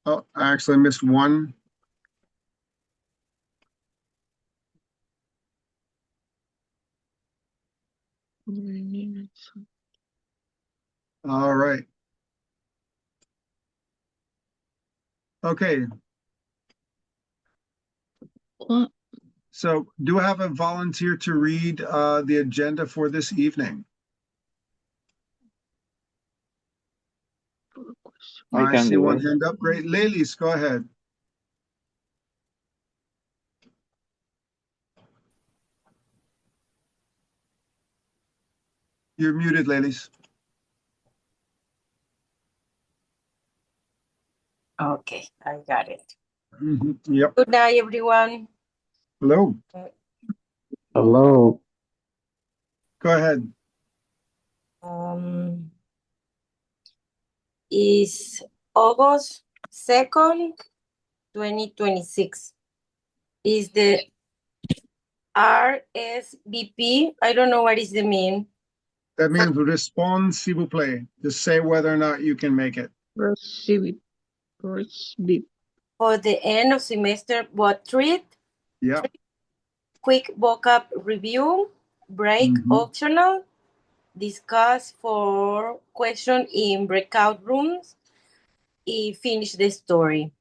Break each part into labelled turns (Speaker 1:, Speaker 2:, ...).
Speaker 1: Oh, I actually missed one. All right. Okay.
Speaker 2: What?
Speaker 1: So do I have a volunteer to read the agenda for this evening? I
Speaker 3: can
Speaker 1: see
Speaker 3: do
Speaker 1: one
Speaker 3: it.
Speaker 1: hand up. Great. Ladies, go ahead. You're muted, ladies.
Speaker 4: Okay, I got it.
Speaker 1: Yep.
Speaker 4: Good night, everyone.
Speaker 1: Hello.
Speaker 3: Hello.
Speaker 1: Go ahead.
Speaker 4: Is August 2nd, 2026. Is the RSVP? I don't know what is the mean.
Speaker 1: That means respond, s'il vous plaît. Just say whether or not you can make it.
Speaker 2: Receive.
Speaker 4: For the end of semester, what treat?
Speaker 1: Yeah.
Speaker 4: Quick vocab review, break optional, discuss for question in breakout rooms, finish the story.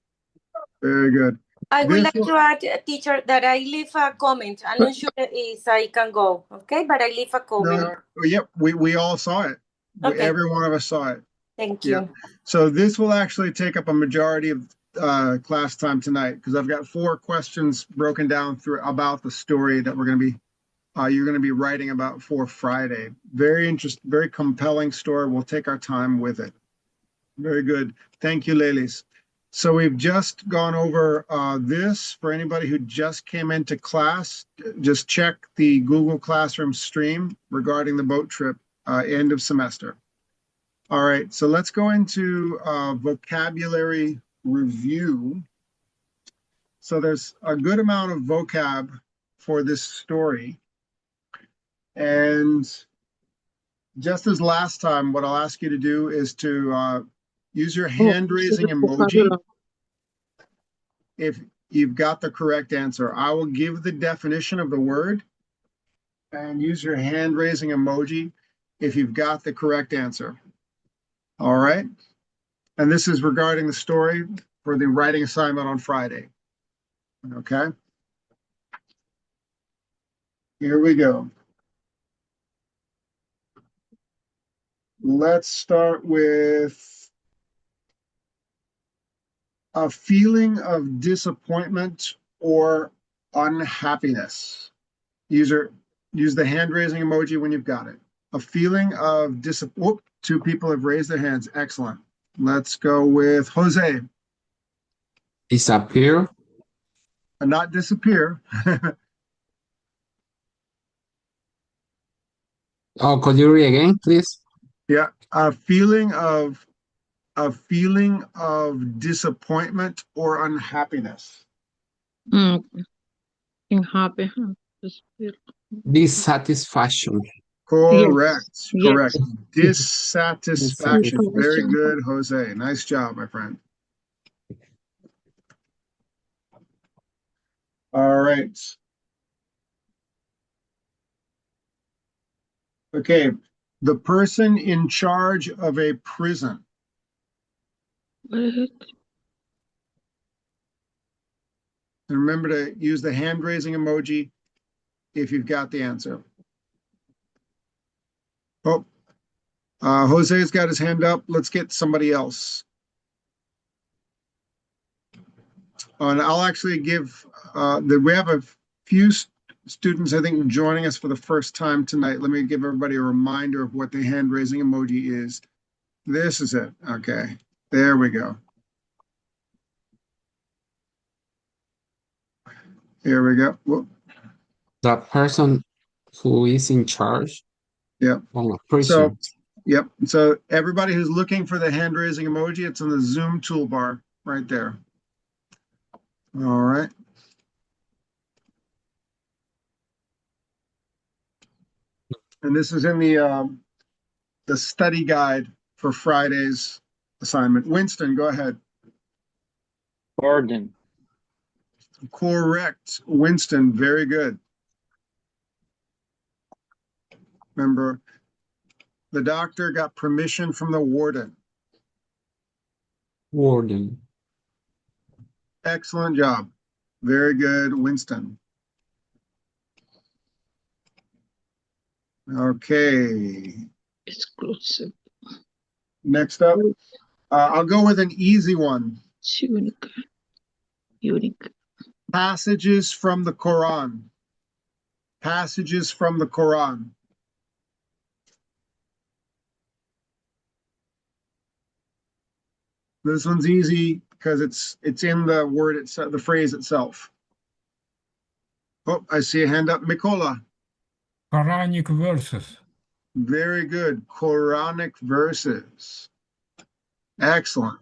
Speaker 1: Very good.
Speaker 4: I would
Speaker 1: This
Speaker 4: like to add, teacher, that I leave a comment. I'm not sure if I can go, okay? But I leave a comment.
Speaker 1: No, yep, we all saw it.
Speaker 4: Okay.
Speaker 1: Every one of us saw it.
Speaker 4: Thank you.
Speaker 1: Yep. So this will actually take up a majority of class time tonight because I've got 4 questions broken down through about the story that we're going to be you're going to be writing about for Friday. Very interesting, very compelling story. We'll take our time with it. Very good. Thank you, ladies. So we've just gone over this. For anybody who just came into class, just check the Google Classroom stream regarding the boat trip end of semester. All right, so let's go into vocabulary review. So there's a good amount of vocab for this story. And just as last time, what I'll ask you to do is to use your hand raising emoji if you've got the correct answer. I will give the definition of the word and use your hand raising emoji if you've got the correct answer. All right. And this is regarding the story for the writing assignment on Friday. Okay. Here we go. Let's start with a feeling of disappointment or unhappiness. Use the hand raising emoji when you've got it. A feeling of disappointment. 2 people have raised their hands. Excellent. Let's go with Jose.
Speaker 5: Disappear.
Speaker 1: Not disappear.
Speaker 5: Oh, could you read again, please?
Speaker 1: Yeah. A feeling of disappointment or unhappiness.
Speaker 2: Unhappy.
Speaker 5: Dissatisfaction.
Speaker 1: Correct.
Speaker 2: Yes.
Speaker 1: Correct. Dissatisfaction. Very
Speaker 2: Dissatisfaction.
Speaker 1: good, Jose. Nice job, my friend. All right. Okay. The person in charge of a prison.
Speaker 2: What is it?
Speaker 1: And remember to use the hand raising emoji if you've got the answer. Oh, Jose's got his hand up. Let's get somebody else. And I'll actually give we have a few students, I think, joining us for the first time tonight. Let me give everybody a reminder of what the hand raising emoji is. This is it. Okay, there we go. Here we go. Whoop.
Speaker 5: The person who is in charge.
Speaker 1: Yep.
Speaker 5: Of a prison.
Speaker 1: Yep. So everybody who's looking for the hand raising emoji, it's in the Zoom toolbar right there. All right. And this is in the study guide for Friday's assignment. Winston, go ahead.
Speaker 3: Gordon.
Speaker 1: Correct. Winston, very good. Remember, the doctor got permission from the warden.
Speaker 5: Warden.
Speaker 1: Excellent job. Very good, Winston. Okay.
Speaker 2: Exclusive.
Speaker 1: Next up, I'll go with an easy one.
Speaker 2: Unique. Unique.
Speaker 1: Passages from the Quran. Passages from the Quran. This one's easy because it's in the word itself, the phrase itself. Oh, I see a hand up. Mikola.
Speaker 6: Quranic verses.
Speaker 1: Very good. Quranic verses. Excellent.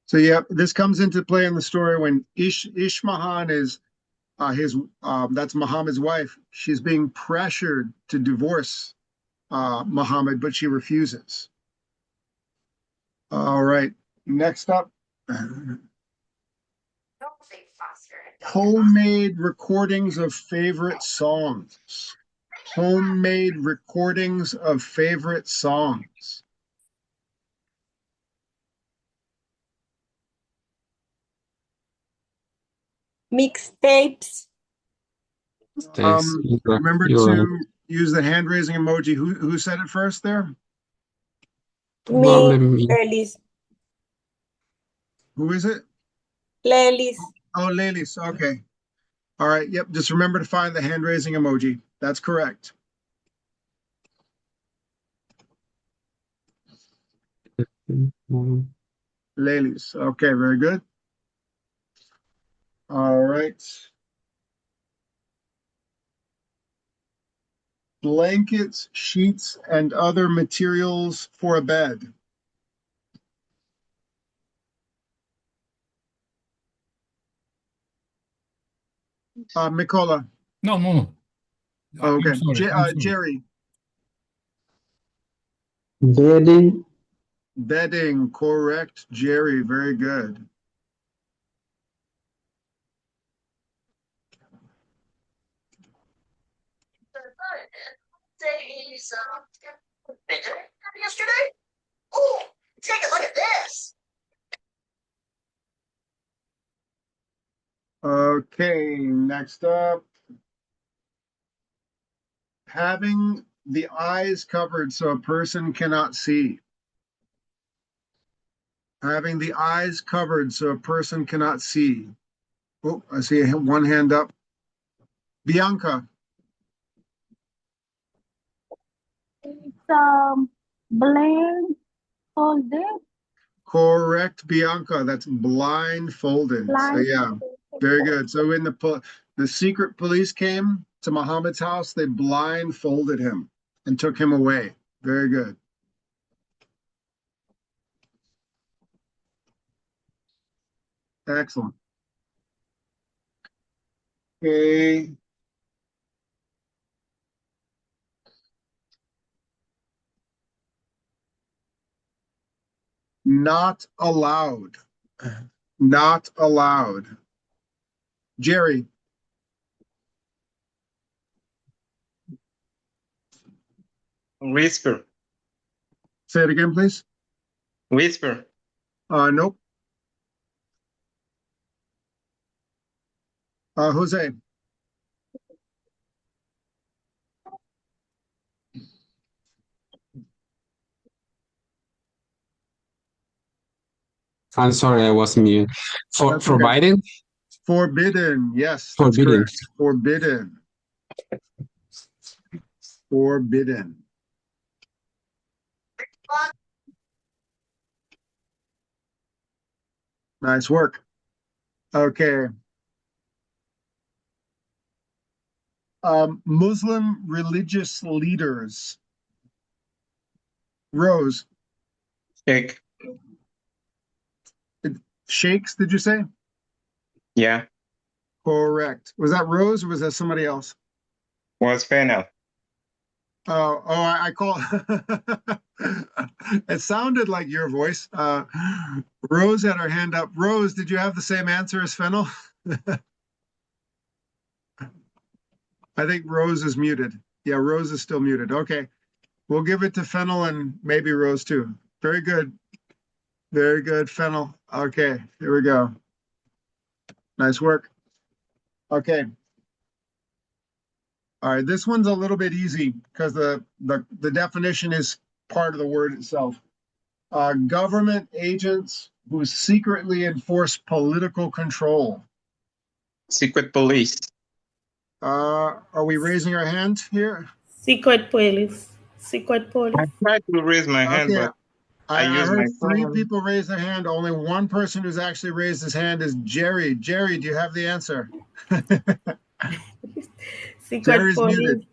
Speaker 1: So yeah, this comes into play in the story when Ishmahan is that's Muhammad's wife. She's being pressured to divorce Muhammad, but she refuses. All right. Next up, homemade recordings of favorite songs. Homemade recordings of favorite songs.
Speaker 4: Mixtapes.
Speaker 5: Yes,
Speaker 1: Remember
Speaker 5: you're
Speaker 1: to
Speaker 5: right.
Speaker 1: use the hand raising emoji. Who said it first there?
Speaker 5: Probably
Speaker 4: Me,
Speaker 5: me.
Speaker 4: Lelis.
Speaker 1: Who is it?
Speaker 4: Lelis.
Speaker 1: Oh, Lelis. Okay. All right. Yep. Just remember to find the hand raising emoji. That's correct. Lelis. Okay. Very good. All right. Blankets, sheets, and other materials for a bed. Mikola.
Speaker 6: No.
Speaker 1: Okay.
Speaker 6: I'm sorry.
Speaker 1: Jerry.
Speaker 5: Bedding.
Speaker 1: Bedding. Correct. Jerry. Very good.
Speaker 7: Yesterday? Oh, take a look at this.
Speaker 1: Okay, next up. Having the eyes covered so a person cannot see. Having the eyes covered so a person cannot see. Oh, I see one hand up. Bianca.
Speaker 8: Blindfolded.
Speaker 1: Correct, Bianca. That's blindfolded. So yeah, very good. So when the secret police came to Muhammad's house, they blindfolded him and took him away. Very good. Excellent. Okay. Not allowed. Not allowed. Jerry.
Speaker 3: Whisper.
Speaker 1: Say it again, please.
Speaker 3: Whisper.
Speaker 1: Nope. Jose.
Speaker 5: I'm sorry, I was mute.
Speaker 1: That's okay.
Speaker 5: Forbidden?
Speaker 1: Forbidden. Yes, that's
Speaker 5: Forbidden.
Speaker 1: correct. Forbidden. Forbidden. Nice work. Okay. Muslim religious leaders. Rose.
Speaker 3: Check.
Speaker 1: Sheikhs, did you say?
Speaker 3: Yeah.
Speaker 1: Correct. Was that Rose or was that somebody else?
Speaker 3: Was Fennel.
Speaker 1: I call. It sounded like your voice. Rose had her hand up. Rose, did you have the same answer as Fennel? I think Rose is muted. Yeah, Rose is still muted. Okay. We'll give it to Fennel and maybe Rose too. Very good. Very good, Fennel. Okay, here we go. Nice work. Okay. All right, this one's a little bit easy because the definition is part of the word itself. Government agents who secretly enforce political control.
Speaker 3: Secret police.
Speaker 1: Are we raising our hand here?
Speaker 9: Secret police. Secret police.
Speaker 3: I tried to raise my hand,
Speaker 1: Okay.
Speaker 3: but
Speaker 1: I
Speaker 3: use
Speaker 1: heard
Speaker 3: my
Speaker 1: three
Speaker 3: phone.
Speaker 1: people raise their hand. Only one person who's actually raised his hand is Jerry. Jerry, do you have the answer?
Speaker 9: Secret
Speaker 1: Jerry's
Speaker 9: police.
Speaker 1: muted.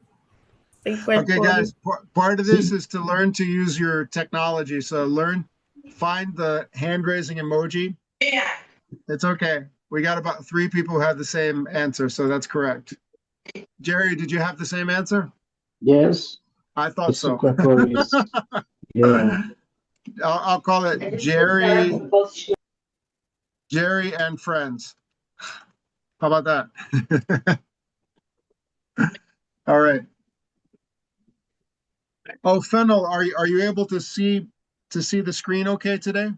Speaker 9: Secret
Speaker 1: Okay,
Speaker 9: police.
Speaker 1: guys, part of this is to learn to use your technology. So find the hand raising emoji.
Speaker 7: Yeah.
Speaker 1: It's okay. We got about 3 people who have the same answer, so that's correct. Jerry, did you have the same answer?
Speaker 5: Yes,
Speaker 1: I
Speaker 5: the
Speaker 1: thought so.
Speaker 5: secret police. Yeah.
Speaker 1: I'll call it Jerry and Friends. How about that? All right. Oh, Fennel, are you able to see the screen okay today?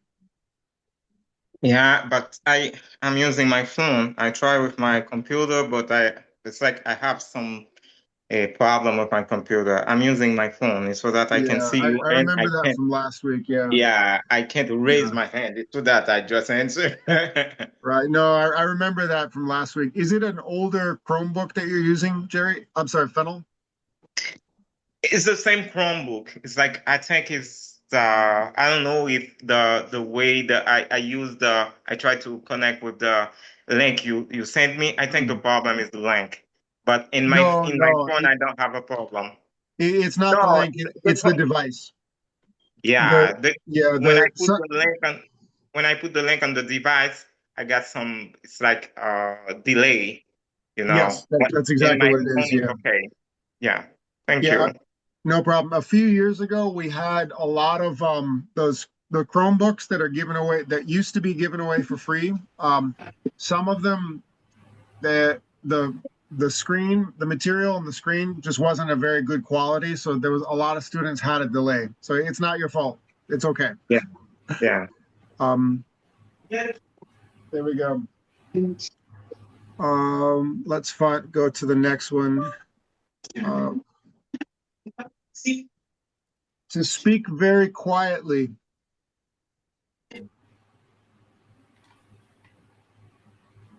Speaker 3: Yeah, but I'm using my phone. I try with my computer, but it's like I have a problem with my computer. I'm using my phone so that I can
Speaker 1: Yeah,
Speaker 3: see you,
Speaker 1: I
Speaker 3: and
Speaker 1: remember that from last week. Yeah.
Speaker 3: yeah, I can't raise
Speaker 1: Yeah.
Speaker 3: my hand. It's so that I just answer.
Speaker 1: Right. No, I remember that from last week. Is it an older Chromebook that you're using, Jerry? I'm sorry, Fennel?
Speaker 3: It's the same Chromebook. It's like I think it's I don't know if the way that I try to connect with the link you sent me. I think the problem is the link. But in my
Speaker 1: No,
Speaker 3: phone I don't have a problem.
Speaker 1: It's not the
Speaker 3: No,
Speaker 1: link. It's the device.
Speaker 3: yeah, when I put the link on the device, I got it's like delay,
Speaker 1: Yes,
Speaker 3: But
Speaker 1: that's
Speaker 3: in
Speaker 1: exactly
Speaker 3: my
Speaker 1: what it
Speaker 3: phone
Speaker 1: is.
Speaker 3: it's
Speaker 1: Yeah.
Speaker 3: okay. Yeah. Thank
Speaker 1: Yeah,
Speaker 3: you.
Speaker 1: no problem. A few years ago, we had a lot of the Chromebooks that are given away that used to be given away for free. Some of them, the screen, the material on the screen just wasn't a very good quality, so there was a lot of students had a delay. So it's not your fault. It's okay.
Speaker 3: Yeah. Yeah.
Speaker 1: There we go. Let's go to the next one. To speak very quietly.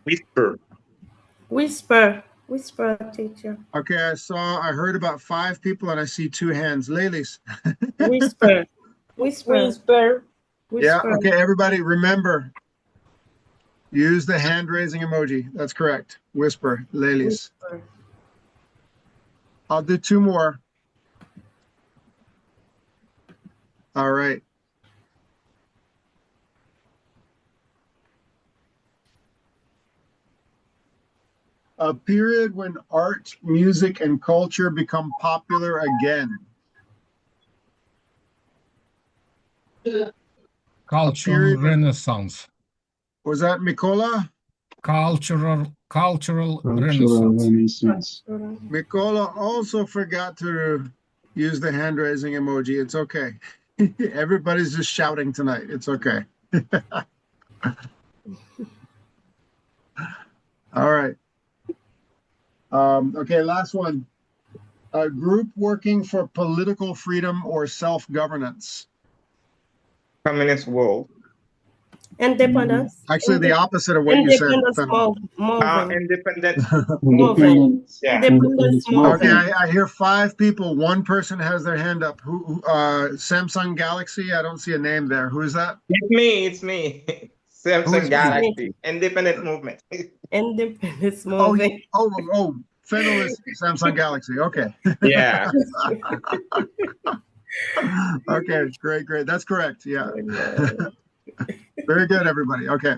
Speaker 3: Whisper.
Speaker 9: Whisper. Whisper, teacher.
Speaker 1: Okay, I heard about 5 people and I see 2 hands. Ladies.
Speaker 9: Whisper. Whisper.
Speaker 2: Whisper.
Speaker 1: Yeah,
Speaker 9: Whisper.
Speaker 1: okay, everybody remember. Use the hand raising emoji. That's correct. Whisper, ladies.
Speaker 9: Whisper.
Speaker 1: I'll do 2 more. All right. A period when art, music, and culture become popular again.
Speaker 6: Cultural
Speaker 1: period-
Speaker 6: Renaissance.
Speaker 1: Was that Mikola?
Speaker 6: Cultural
Speaker 5: Cultural
Speaker 6: Renaissance.
Speaker 5: Renaissance.
Speaker 1: Mikola also forgot to use the hand raising emoji. It's okay. Everybody's just shouting tonight. It's okay. All right. Okay, last one. A group working for political freedom or self-governance.
Speaker 3: Communist world.
Speaker 9: Independence.
Speaker 1: Actually, the opposite of what you said.
Speaker 9: Independence
Speaker 1: Fennel.
Speaker 9: movement.
Speaker 3: Independent.
Speaker 5: Independence.
Speaker 3: Yeah.
Speaker 9: Independence
Speaker 1: Okay,
Speaker 9: movement.
Speaker 1: I hear 5 people. One person has their hand up. Who? Samsung Galaxy. I don't see a name there. Who is that?
Speaker 3: It's me.
Speaker 1: Who is
Speaker 3: Samsung
Speaker 1: me?
Speaker 3: Galaxy. Independent movement.
Speaker 9: Independence
Speaker 1: Oh,
Speaker 9: movement.
Speaker 1: Fennel is Samsung Galaxy. Okay.
Speaker 3: Yeah.
Speaker 1: Okay, great. That's correct. Yeah. Very good, everybody. Okay.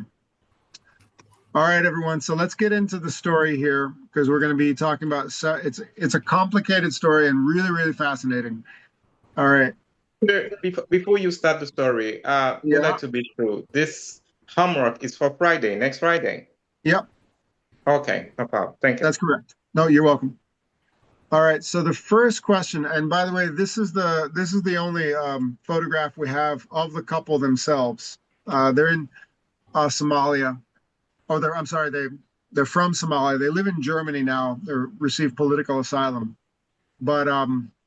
Speaker 1: All right, everyone. So let's get into the story here because we're going to be talking about it's a complicated story and really, really fascinating. All right.
Speaker 3: Before you start the story, would
Speaker 1: Yeah.
Speaker 3: like to be sure this homework is for Friday, next Friday.
Speaker 1: Yep,
Speaker 3: Okay, no problem. Thank you.
Speaker 1: that's correct. No, you're welcome. All right. So the first question, and by the way, this is the only photograph we have of the couple themselves. They're in Somalia. Oh, I'm sorry. They're from Somalia. They live in Germany now. They received political asylum. But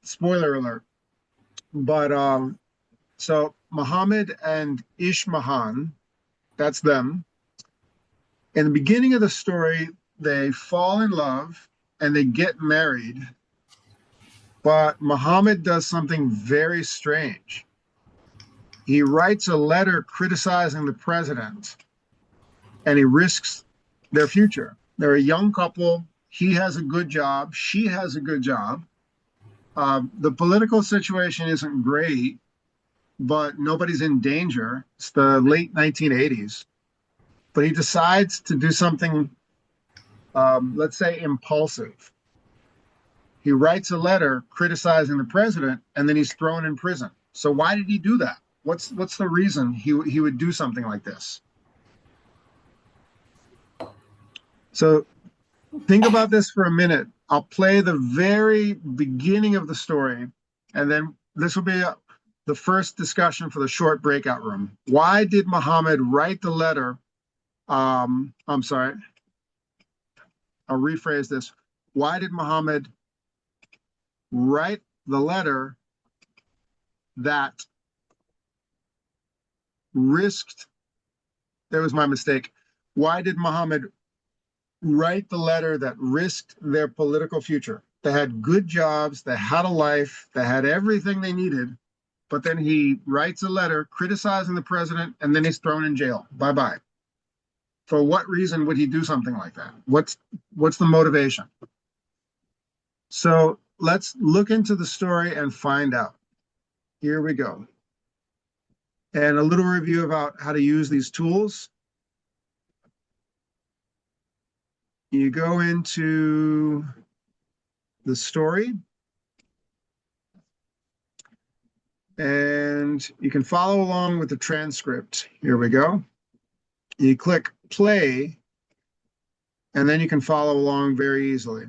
Speaker 1: spoiler alert. But so Muhammad and Ishmahan, that's them. In the beginning of the story, they fall in love and they get married. But Muhammad does something very strange. He writes a letter criticizing the president and he risks their future. They're a young couple. He has a good job. She has a good job. The political situation isn't great, but nobody's in danger. It's the late 1980s. But he decides to do something, let's say, impulsive. He writes a letter criticizing the president, and then he's thrown in prison. So why did he do that? What's the reason he would do something like this? So think about this for a minute. I'll play the very beginning of the story, and then this will be the first discussion for the short breakout room. Why did Muhammad write the letter? I'm sorry. I'll rephrase this. Why did Muhammad write the letter that risked? There was my mistake. Why did Muhammad write the letter that risked their political future? They had good jobs, they had a life, they had everything they needed, but then he writes a letter criticizing the president and then he's thrown in jail. Bye-bye. For what reason would he do something like that? What's the motivation? So let's look into the story and find out. Here we go. And a little review about how to use these tools. You go into the story and you can follow along with the transcript. Here we go. You click play and then you can follow along very easily.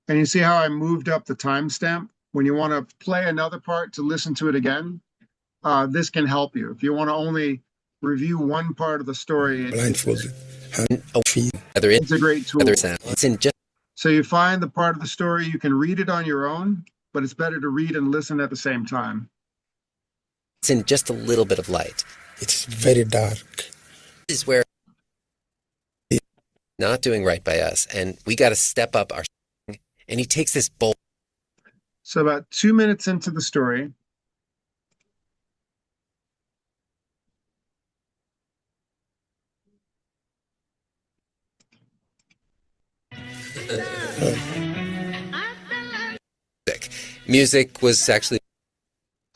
Speaker 1: And you see how I moved up the timestamp? When you want to play another part to listen to it again, this can help you. If you want to only review one part of the story,
Speaker 10: blindfolded.
Speaker 1: It's a great tool.
Speaker 10: It's in just
Speaker 1: So you find the part of the story, you can read it on your own, but it's better to read and listen at the same time.
Speaker 10: it's in just a little bit of light.
Speaker 6: It's very dark.
Speaker 10: This is where not doing right by us, and we got to step up our. And he takes this bold.
Speaker 1: So about 2 minutes into the story,
Speaker 10: Music was actually.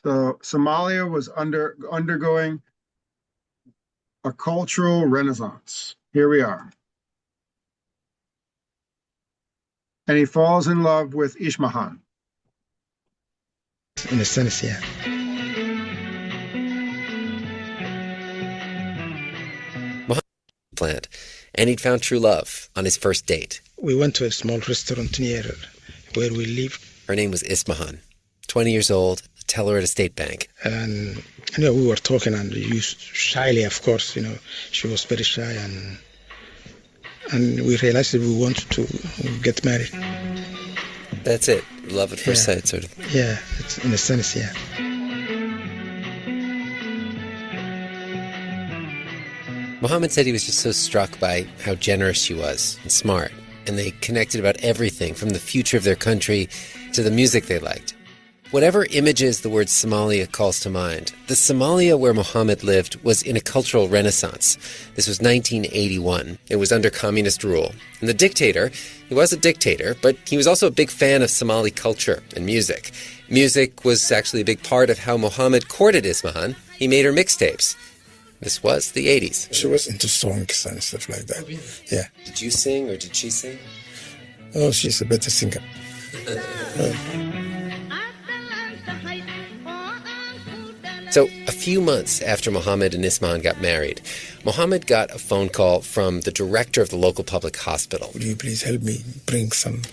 Speaker 1: so Somalia was undergoing a cultural renaissance. Here we are. And he falls in love with Ishmahan.
Speaker 6: In a sense, yeah.
Speaker 10: Plant, and he'd found true love on his first date.
Speaker 6: We went to a small restaurant near where we lived.
Speaker 10: Her name was Ismahan, 20 years old, a teller at a state bank.
Speaker 6: And we were talking, and shyly, of course, she was very shy, and we realized that we wanted to get married.
Speaker 10: That's it, love at first sight, sort of.
Speaker 6: Yeah, it's in a sense, yeah.
Speaker 10: Muhammad said he was just so struck by how generous she was and smart, and they connected about everything from the future of their country to the music they liked. Whatever images the word Somalia calls to mind, the Somalia where Muhammad lived was in a cultural renaissance. This was 1981. It was under communist rule. And the dictator, he was a dictator, but he was also a big fan of Somali culture and music. Music was actually a big part of how Muhammad courted Ismahan. He made her mixtapes. This was the 80s.
Speaker 6: She was into songs and stuff like that. Yeah.
Speaker 10: Did you sing or did she sing?
Speaker 6: Oh, she's a better singer.
Speaker 10: So a few months after Mohammed and Isman got married, Mohammed got a phone call from the director of the local public hospital.
Speaker 6: Would you please help me bring some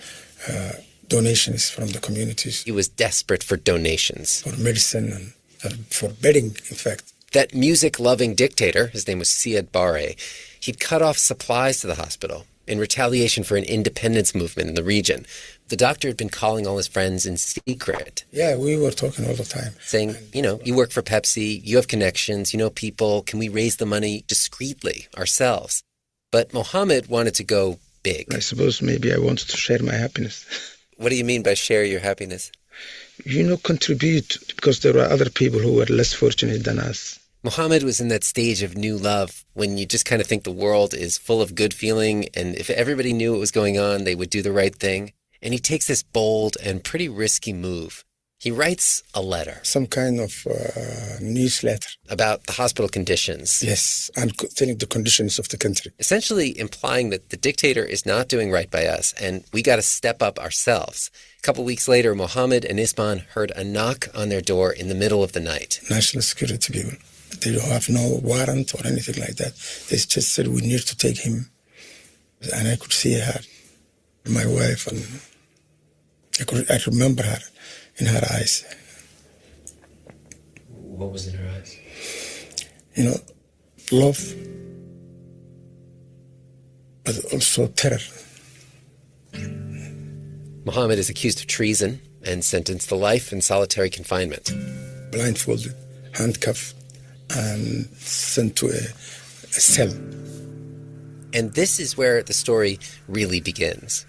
Speaker 6: donations from the communities?
Speaker 10: He was desperate for donations.
Speaker 6: For medicine and for bedding, in fact.
Speaker 10: That music-loving dictator, his name was Siad Barre, he'd cut off supplies to the hospital in retaliation for an independence movement in the region. The doctor had been calling all his friends in secret.
Speaker 6: Yeah, we were talking all the time.
Speaker 10: Saying, you work for Pepsi, you have connections, you know people, can we raise the money discreetly, ourselves? But Mohammed wanted to go big.
Speaker 6: I suppose maybe I wanted to share my happiness.
Speaker 10: What do you mean by share your happiness?
Speaker 6: Contribute, because there were other people who were less fortunate than us.
Speaker 10: Mohammed was in that stage of new love when you just kind of think the world is full of good feeling, and if everybody knew what was going on, they would do the right thing. And he takes this bold and pretty risky move. He writes a letter.
Speaker 6: Some kind of newsletter.
Speaker 10: About the hospital conditions.
Speaker 6: Yes, and telling the conditions of the country.
Speaker 10: Essentially implying that the dictator is not doing right by us, and we got to step up ourselves. A couple weeks later, Mohammed and Isman heard a knock on their door in the middle of the night.
Speaker 6: National security people. They don't have no warrant or anything like that. They just said, we need to take him. And I could see her, my wife, and I remember her in her eyes.
Speaker 10: What was in her eyes?
Speaker 6: Love, but also terror.
Speaker 10: Mohammed is accused of treason and sentenced to life in solitary confinement.
Speaker 6: Blindfolded, handcuffed, and sent to a cell.
Speaker 10: And this is where the story really begins.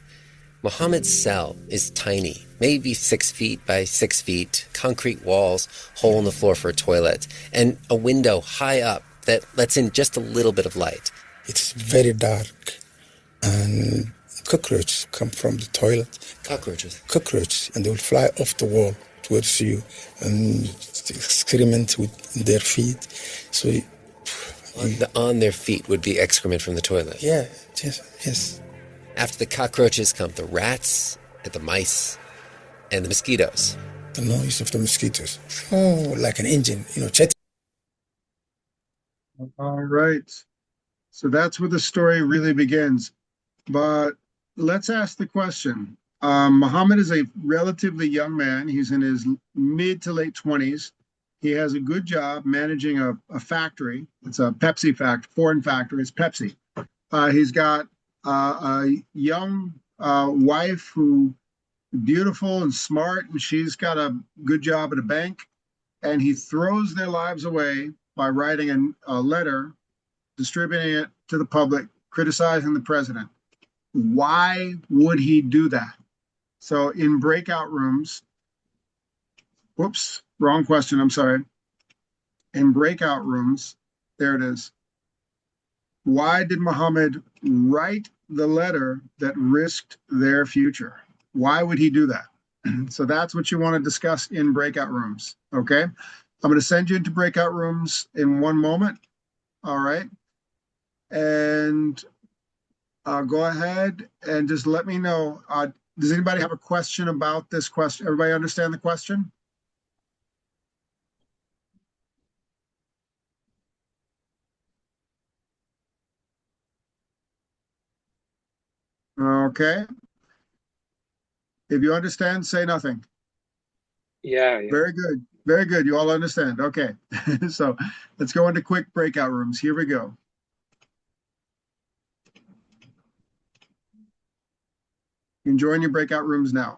Speaker 10: Mohammed's cell is tiny, maybe 6 feet by 6 feet, concrete walls, hole in the floor for a toilet, and a window high up that lets in just a little bit of light.
Speaker 6: It's very dark, and cockroaches come from the toilet.
Speaker 10: Cockroaches?
Speaker 6: Cockroaches, and they will fly off the wall towards you and excrement with their feet. So
Speaker 10: on their feet would be excrement from the toilet?
Speaker 6: Yeah, yes.
Speaker 10: After the cockroaches come the rats, and the mice, and the mosquitoes.
Speaker 6: The noise of the mosquitoes. Oh, like an engine, chat.
Speaker 1: All right. So that's where the story really begins. But let's ask the question. Mohammed is a relatively young man. He's in his mid to late 20s. He has a good job managing a factory. It's a Pepsi factory, foreign factory. It's Pepsi. He's got a young wife who beautiful and smart, and she's got a good job at a bank. And he throws their lives away by writing a letter, distributing it to the public, criticizing the president. Why would he do that? So in breakout rooms, whoops, wrong question, I'm sorry. In breakout rooms, there it is. Why did Mohammed write the letter that risked their future? Why would he do that? So that's what you want to discuss in breakout rooms, okay? I'm going to send you into breakout rooms in one moment, all right? And go ahead and just let me know. Does anybody have a question about this question? Everybody understand the question? Okay. If you understand, say nothing.
Speaker 5: Yeah.
Speaker 1: Very good. Very good. You all understand. Okay. So let's go into quick breakout rooms. Here we go. You can join your breakout rooms now.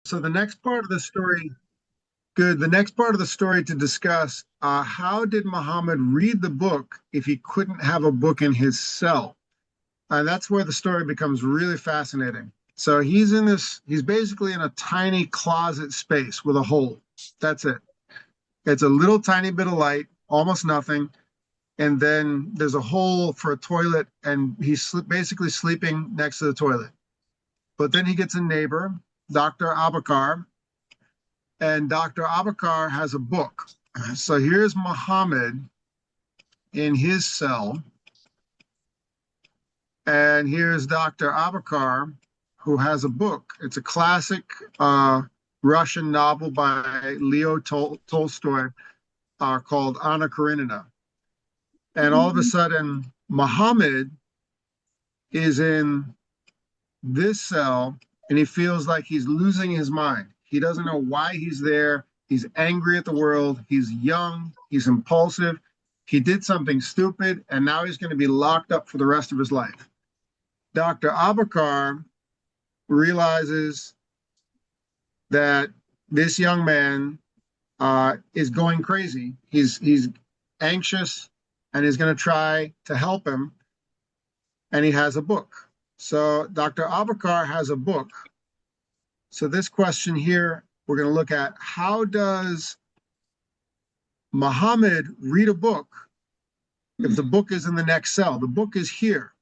Speaker 1: So the next part of the story, good. The next part of the story to discuss, how did Muhammad read the book if he couldn't have a book in his cell? And that's where the story becomes really fascinating. So he's basically in a tiny closet space with a hole. That's it. It's a little tiny bit of light, almost nothing. And then there's a hole for a toilet, and he's basically sleeping next to the toilet. But then he gets a neighbor, Dr. Abakar, and Dr. Abakar has a book. So here's Muhammad in his cell, and here's Dr. Abakar, who has a book. It's a classic Russian novel by Leo Tolstoy called Anna Karenina. And all of a sudden, Muhammad is in this cell, and he feels like he's losing his mind. He doesn't know why he's there. He's angry at the world. He's young. He's impulsive. He did something stupid, and now he's going to be locked up for the rest of his life. Dr. Abakar realizes that this young man is going crazy. He's anxious, and he's going to try to help him, and he has a book. So Dr. Abakar has a book. So this question here, we're going to look at: how does Muhammad read a book if the book is in the next cell? The book is here.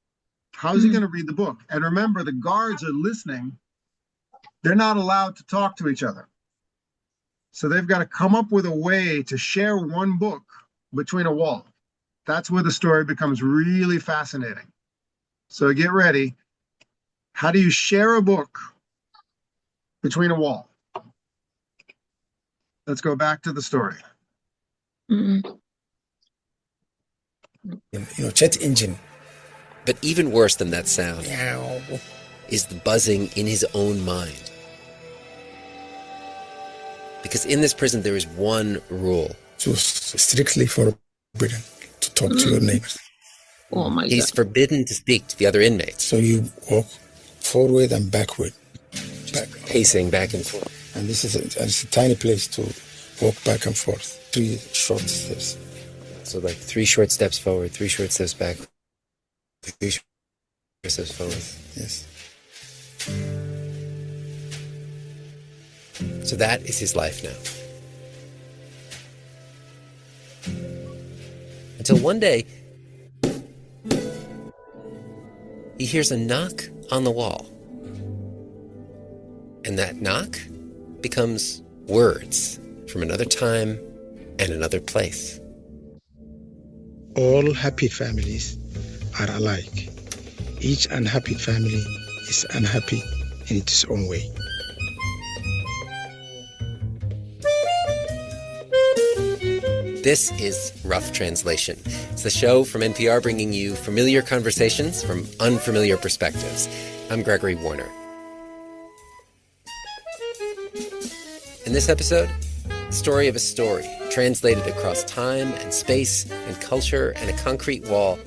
Speaker 1: How is he going to read the book? And remember, the guards are listening. They're not allowed to talk to each other. So they've got to come up with a way to share one book between a wall. That's where the story becomes really fascinating. So get ready. How do you share a book between a wall? Let's go back to the story.
Speaker 6: Jet engine.
Speaker 10: But even worse than that sound
Speaker 6: Meow.
Speaker 10: is the buzzing in his own mind. Because in this prison, there is one rule.
Speaker 6: It was strictly forbidden to talk to your neighbors.
Speaker 2: Oh my
Speaker 10: He's
Speaker 2: God.
Speaker 10: forbidden to speak to the other inmates,
Speaker 6: So you walk forward and backward.
Speaker 10: pacing back and forth.
Speaker 6: And this is it's a tiny place to walk back and forth. 3 short steps.
Speaker 10: So like 3 short steps forward, 3 short steps back, 3 short steps forward.
Speaker 6: Yes.
Speaker 10: So that is his life now. Until one day, he hears a knock on the wall. And that knock becomes words from another time and another place.
Speaker 6: All happy families are alike. Each unhappy family is unhappy in its own way.
Speaker 10: This is Rough Translation. It's the show from NPR bringing you familiar conversations from unfamiliar perspectives. I'm Gregory Warner. In this episode, the story of a story translated across time and space and culture and a concrete wall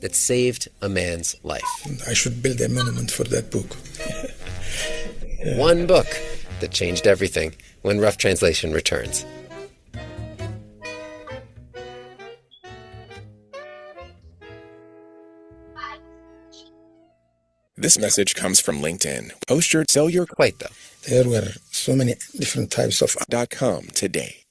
Speaker 10: that saved a man's life.
Speaker 6: I should build a monument for that book.
Speaker 10: One book that changed everything when Rough Translation returns.
Speaker 11: This message comes from LinkedIn. Post your sell your
Speaker 10: Quite though.
Speaker 6: There were so many different types of
Speaker 11: .com today.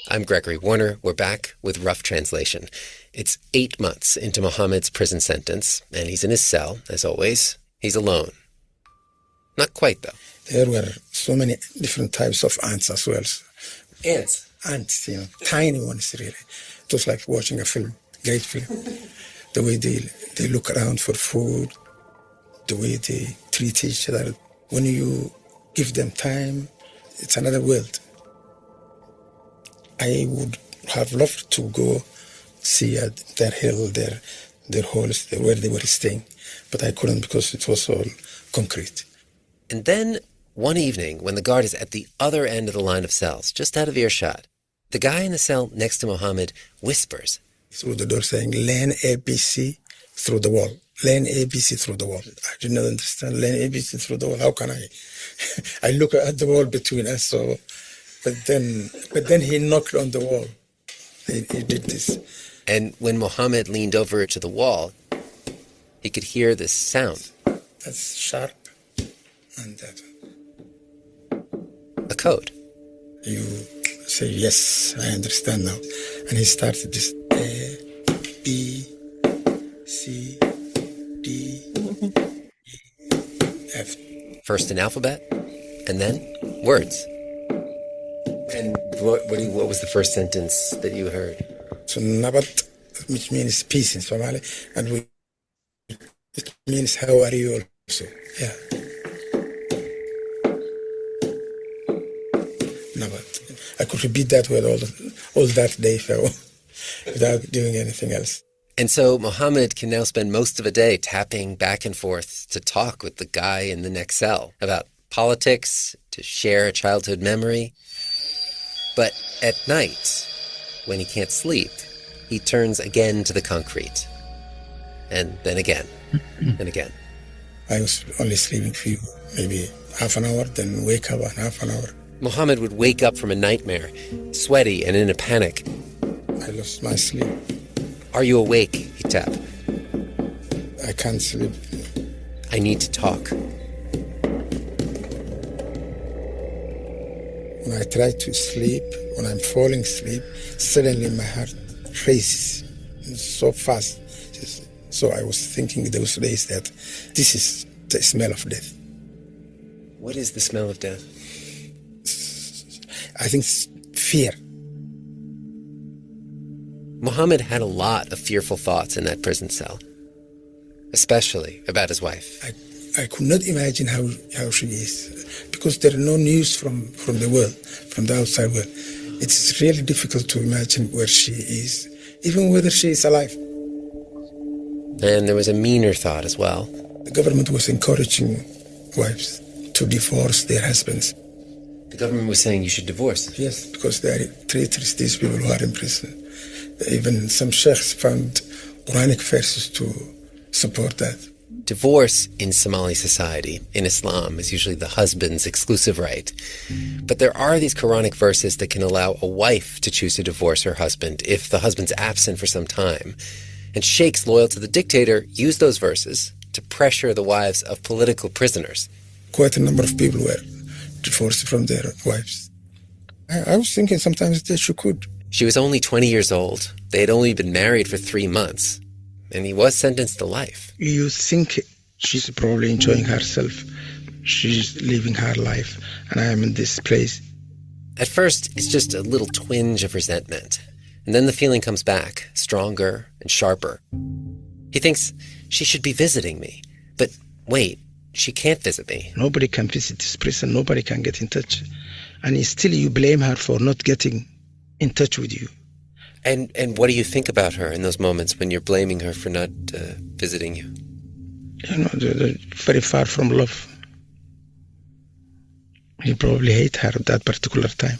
Speaker 10: I'm Gregory Warner. We're back with Rough Translation. It's 8 months into Muhammad's prison sentence, and he's in his cell, as always. He's alone. Not quite, though.
Speaker 6: There were so many different types of ants as well. Ants, tiny ones really. It was like watching a film, great film. The way they look around for food, the way they treat each other. When you give them time, it's another world. I would have loved to go see their hill, their holes, where they were staying, but I couldn't because it was all concrete.
Speaker 10: And then, one evening, when the guard is at the other end of the line of cells, just out of earshot, the guy in the cell next to Muhammad whispers
Speaker 6: through the door saying, "Learn ABC through the wall. Learn ABC through the wall." I did not understand. Learn ABC through the wall. How can I? I look at the wall between us. So, but then he knocked on the wall. He did this.
Speaker 10: And when Muhammad leaned over to the wall, he could hear this sound.
Speaker 6: That's sharp. and that.
Speaker 10: A code.
Speaker 6: You say, yes, I understand now. And he started this A, B, C, D, E, F.
Speaker 10: First an alphabet, and then words. And what was the first sentence that you heard?
Speaker 6: So Nabat, which means peace in Somali, and it means how are you also. Yeah. Nabat. I could repeat that word all that day without doing anything else.
Speaker 10: And so Mohammed can now spend most of a day tapping back and forth to talk with the guy in the next cell about politics, to share a childhood memory. But at night, when he can't sleep, he turns again to the concrete. And then again, and again.
Speaker 6: I was only sleeping for maybe half an hour, then wake up and half an hour.
Speaker 10: Mohammed would wake up from a nightmare, sweaty and in a panic.
Speaker 6: I lost my sleep.
Speaker 10: Are you awake? He'd tap.
Speaker 6: I can't sleep.
Speaker 10: I need to talk.
Speaker 6: When I try to sleep, when I'm falling asleep, suddenly my heart races so fast. So I was thinking those days that this is the smell of death.
Speaker 10: What is the smell of death?
Speaker 6: I think it's fear.
Speaker 10: Mohammed had a lot of fearful thoughts in that prison cell, especially about his wife.
Speaker 6: I could not imagine how she is, because there are no news from the world, from the outside world. It's really difficult to imagine where she is, even whether she is alive.
Speaker 10: And there was a meaner thought as well.
Speaker 6: The government was encouraging wives to divorce their husbands.
Speaker 10: The government was saying you should divorce?
Speaker 6: Yes, because they are traitors, these people who are in prison. Even some sheikhs found Quranic verses to support that.
Speaker 10: Divorce in Somali society, in Islam, is usually the husband's exclusive right. But there are these Quranic verses that can allow a wife to choose to divorce her husband if the husband's absent for some time. And sheikhs loyal to the dictator use those verses to pressure the wives of political prisoners.
Speaker 6: Quite a number of people were divorced from their wives. I was thinking sometimes that she could.
Speaker 10: She was only 20 years old. They had only been married for 3 months. And he was sentenced to life.
Speaker 6: You think she's probably enjoying herself. She's living her life, and I am in this place.
Speaker 10: At first, it's just a little twinge of resentment. And then the feeling comes back, stronger and sharper. He thinks, she should be visiting me. But wait, she can't visit me.
Speaker 6: Nobody can visit this prison. Nobody can get in touch. And still you blame her for not getting in touch with you.
Speaker 10: And what do you think about her in those moments when you're blaming her for not visiting you?
Speaker 6: You know, they're very far from love. You probably hate her at that particular time.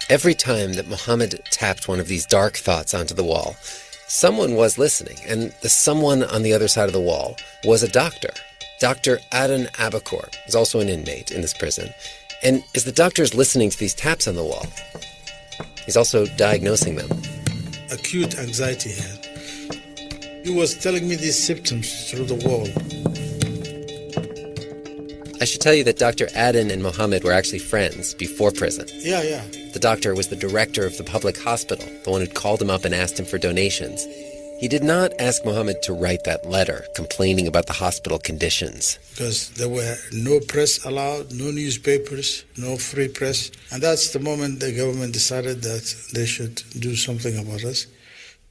Speaker 10: Every time that Mohammed tapped one of these dark thoughts onto the wall, someone was listening, and the someone on the other side of the wall was a doctor. Dr. Aden Abakor is also an inmate in this prison. And as the doctor's listening to these taps on the wall, he's also diagnosing them.
Speaker 12: Acute anxiety here. He was telling me these symptoms through the wall.
Speaker 10: I should tell you that Dr. Aden and Mohammed were actually friends before prison.
Speaker 12: Yeah.
Speaker 10: The doctor was the director of the public hospital, the one who'd called him up and asked him for donations. He did not ask Mohammed to write that letter complaining about the hospital conditions.
Speaker 12: Because there were no press allowed, no newspapers, no free press. And that's the moment the government decided that they should do something about us.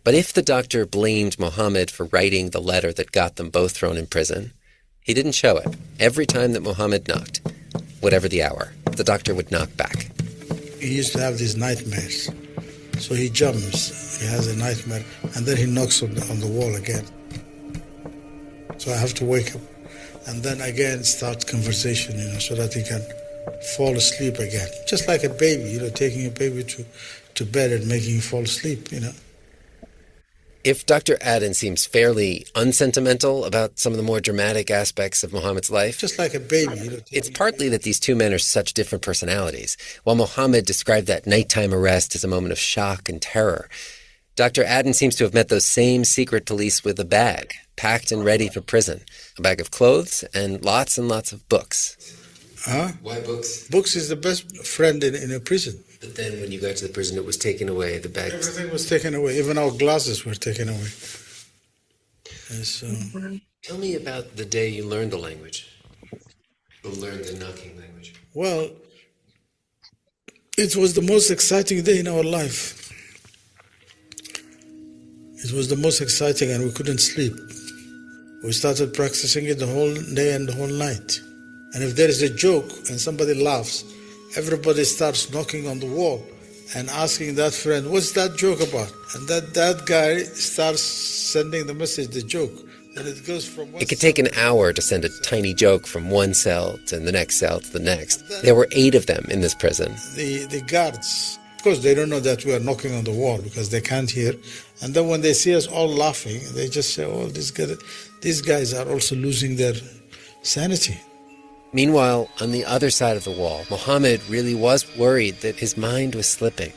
Speaker 10: But if the doctor blamed Mohammed for writing the letter that got them both thrown in prison, he didn't show it. Every time that Mohammed knocked, whatever the hour, the doctor would knock back.
Speaker 12: He used to have these nightmares. So he jumps, he has a nightmare, and then he knocks on the wall again. So I have to wake up and then again start conversation, so that he can fall asleep again. Just like a baby, taking a baby to bed and making him fall asleep,
Speaker 10: If Dr. Aden seems fairly unsentimental about some of the more dramatic aspects of Mohammed's life,
Speaker 12: just like a baby,
Speaker 10: it's partly that these two men are such different personalities. While Mohammed described that nighttime arrest as a moment of shock and terror, Dr. Aden seems to have met those same secret police with a bag, packed and ready for prison. A bag of clothes and lots of books.
Speaker 12: Huh?
Speaker 10: Why books?
Speaker 12: Books is the best friend in a prison.
Speaker 10: But then when you got to the prison, it was taken away. The bag.
Speaker 12: Everything was taken away. Even our glasses were taken away. And so,
Speaker 10: Tell me about the day you learned the language. You learned the knocking language.
Speaker 12: well, it was the most exciting day in our life. It was the most exciting, and we couldn't sleep. We started practicing it the whole day and the whole night. And if there is a joke and somebody laughs, everybody starts knocking on the wall and asking that friend, what's that joke about? And that guy starts sending the message, the joke. And it goes from one
Speaker 10: It could take an hour to send a tiny joke from one cell to the next cell to the next. There were 8 of them in this prison.
Speaker 12: The guards, of course, they don't know that we are knocking on the wall because they can't hear. And then when they see us all laughing, they just say, oh, these guys are also losing their sanity.
Speaker 10: Meanwhile, on the other side of the wall, Mohammed really was worried that his mind was slipping.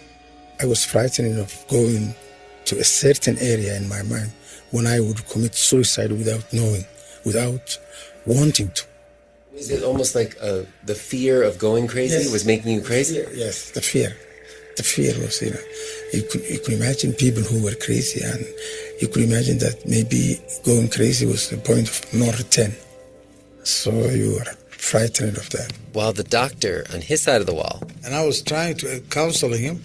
Speaker 6: I was frightened of going to a certain area in my mind when I would commit suicide without knowing, without wanting to.
Speaker 10: Is it almost like the fear of going crazy was making you crazy?
Speaker 6: Yes, the fear. The fear was, you could imagine people who were crazy, and you could imagine that maybe going crazy was the point of no return. So you were frightened of that.
Speaker 10: While the doctor on his side of the wall.
Speaker 12: And I was trying to counsel him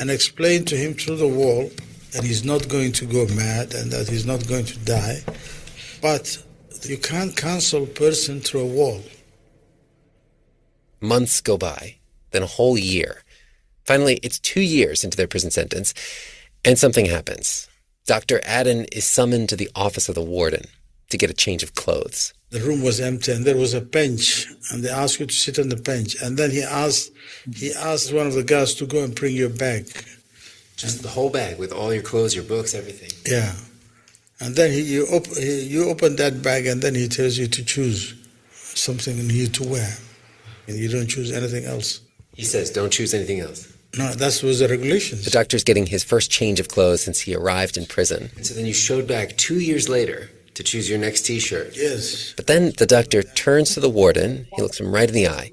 Speaker 12: and explain to him through the wall that he's not going to go mad and that he's not going to die. But you can't counsel a person through a wall.
Speaker 10: Months go by, then a whole year. Finally, it's 2 years into their prison sentence, and something happens. Dr. Aden is summoned to the office of the warden to get a change of clothes.
Speaker 12: The room was empty, and there was a bench, and they asked you to sit on the bench. And then he asked one of the guards to go and bring your bag.
Speaker 10: Just the whole bag with all your clothes, your books, everything.
Speaker 12: Yeah. And then you open that bag, and then he tells you to choose something new to wear. And you don't choose anything else.
Speaker 10: He says, don't choose anything else.
Speaker 12: No, that was the regulations.
Speaker 10: The doctor's getting his first change of clothes since he arrived in prison. And so then you showed back 2 years later to choose your next T-shirt.
Speaker 12: Yes.
Speaker 10: But then the doctor turns to the warden. He looks him right in the eye.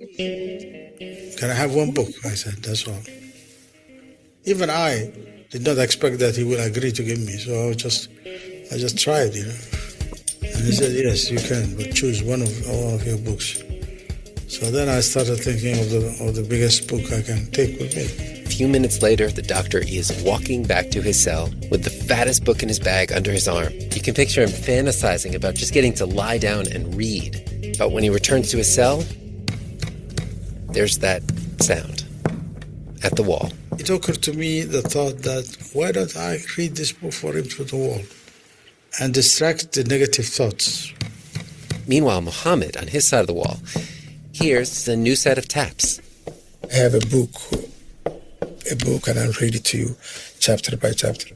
Speaker 12: Can I have one book? I said, that's all. Even I did not expect that he would agree to give me. So I just tried, And he said, yes, you can, but choose one of all of your books. So then I started thinking of the biggest book I can take with me.
Speaker 10: A few minutes later, the doctor is walking back to his cell with the fattest book in his bag under his arm. You can picture him fantasizing about just getting to lie down and read. But when he returns to his cell, there's that sound at the wall.
Speaker 12: It occurred to me the thought that why don't I read this book for him through the wall and distract the negative thoughts.
Speaker 10: Meanwhile, Mohammed, on his side of the wall, here's a new set of taps.
Speaker 6: I have a book, and I'll read it to you chapter by chapter.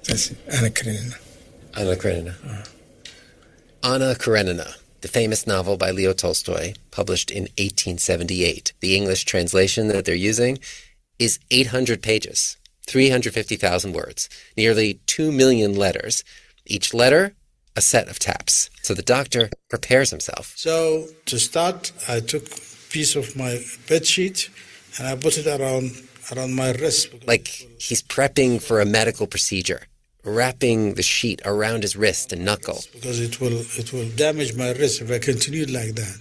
Speaker 6: That's Anna Karenina.
Speaker 10: Anna Karenina. Anna Karenina, the famous novel by Leo Tolstoy, published in 1878. The English translation that they're using is 800 pages, 350,000 words, nearly 2 million letters. Each letter, a set of taps. So the doctor prepares himself.
Speaker 12: So to start, I took a piece of my bed sheet and I put it around my wrist.
Speaker 10: Like he's prepping for a medical procedure, wrapping the sheet around his wrist and knuckle.
Speaker 12: Because it will damage my wrist if I continued like that.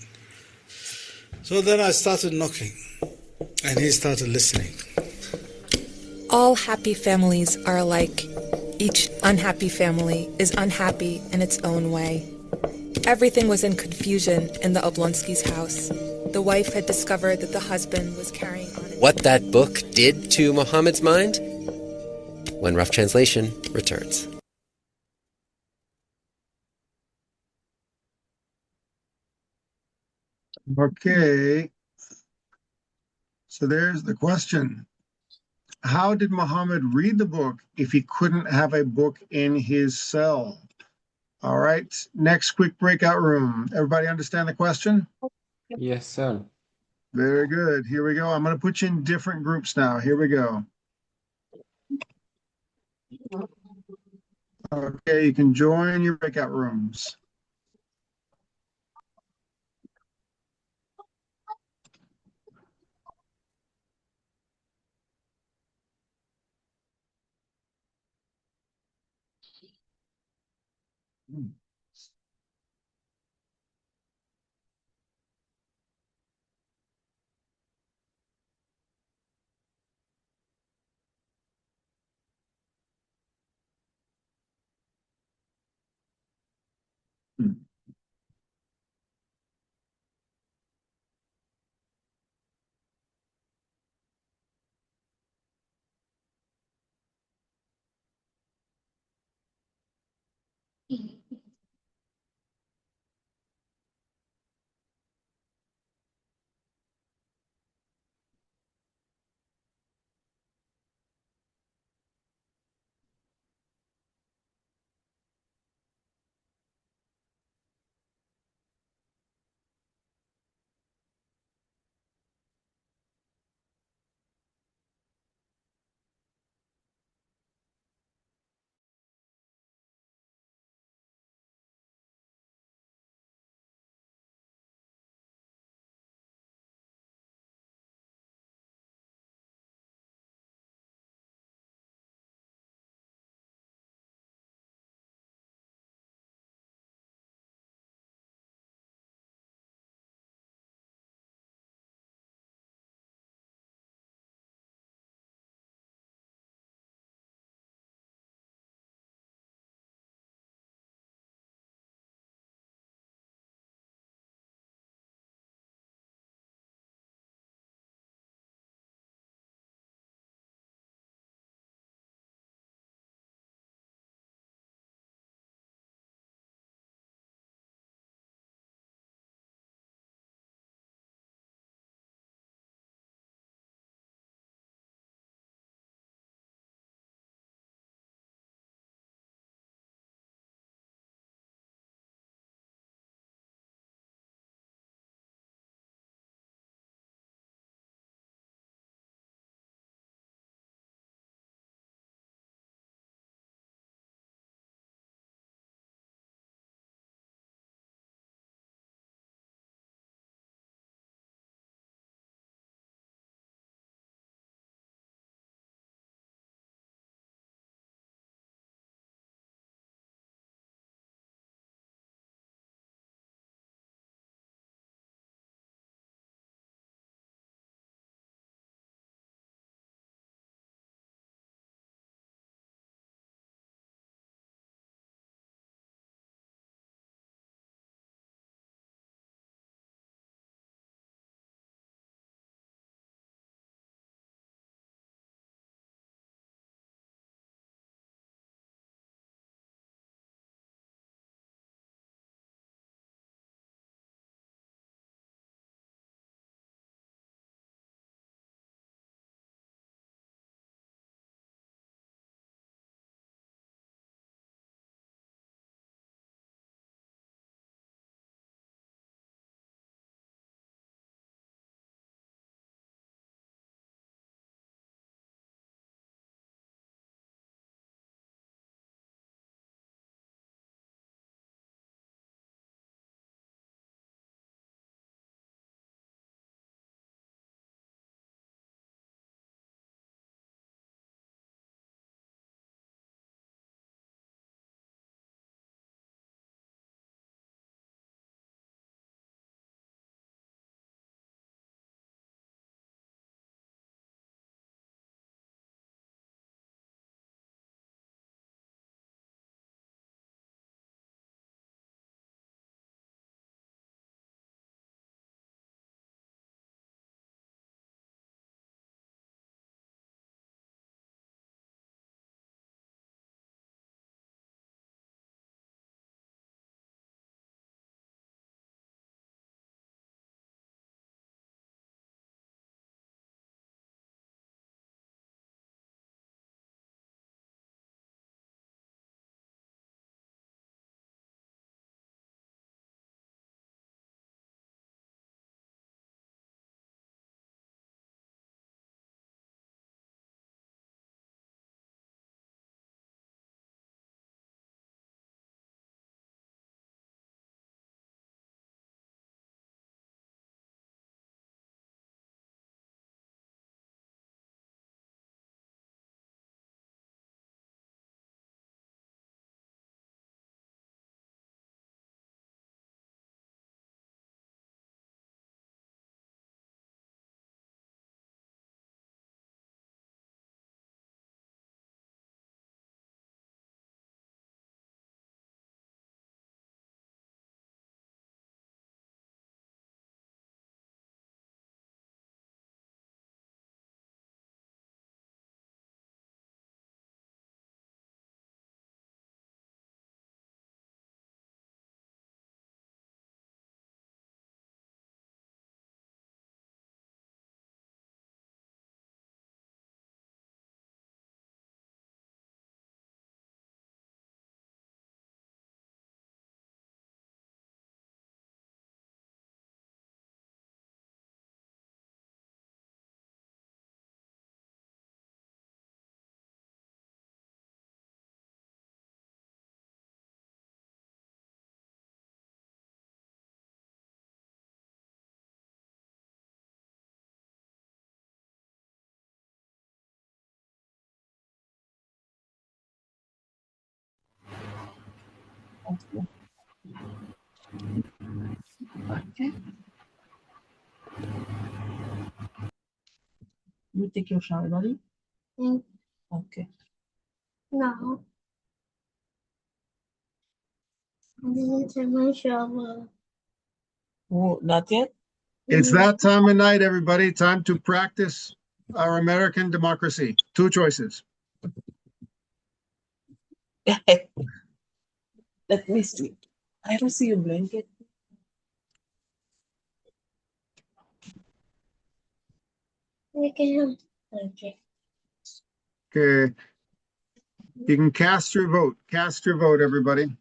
Speaker 12: So then I started knocking and he started listening.
Speaker 13: All happy families are alike. Each unhappy family is unhappy in its own way. Everything was in confusion in the Oblonsky's house. The wife had discovered that the husband was carrying on...
Speaker 10: What that book did to Mohammed's mind? When Rough Translation returns.
Speaker 1: Okay. So there's the question. How did Muhammad read the book if he couldn't have a book in his cell? All right, next quick breakout room. Everybody understand the question?
Speaker 5: Yes, sir.
Speaker 1: Very good. Here we go. I'm going to put you in different groups now. Here we go. Okay, you can join your breakout rooms.
Speaker 8: Okay. You take your shower, buddy? Okay.
Speaker 7: No. I didn't take my shower.
Speaker 8: Oh, not yet?
Speaker 1: It's that time of night, everybody. Time to practice our American democracy. 2 choices.
Speaker 8: Let me see. I don't see your blanket.
Speaker 7: Okay.
Speaker 1: Okay. You can cast your vote. Cast your vote, everybody.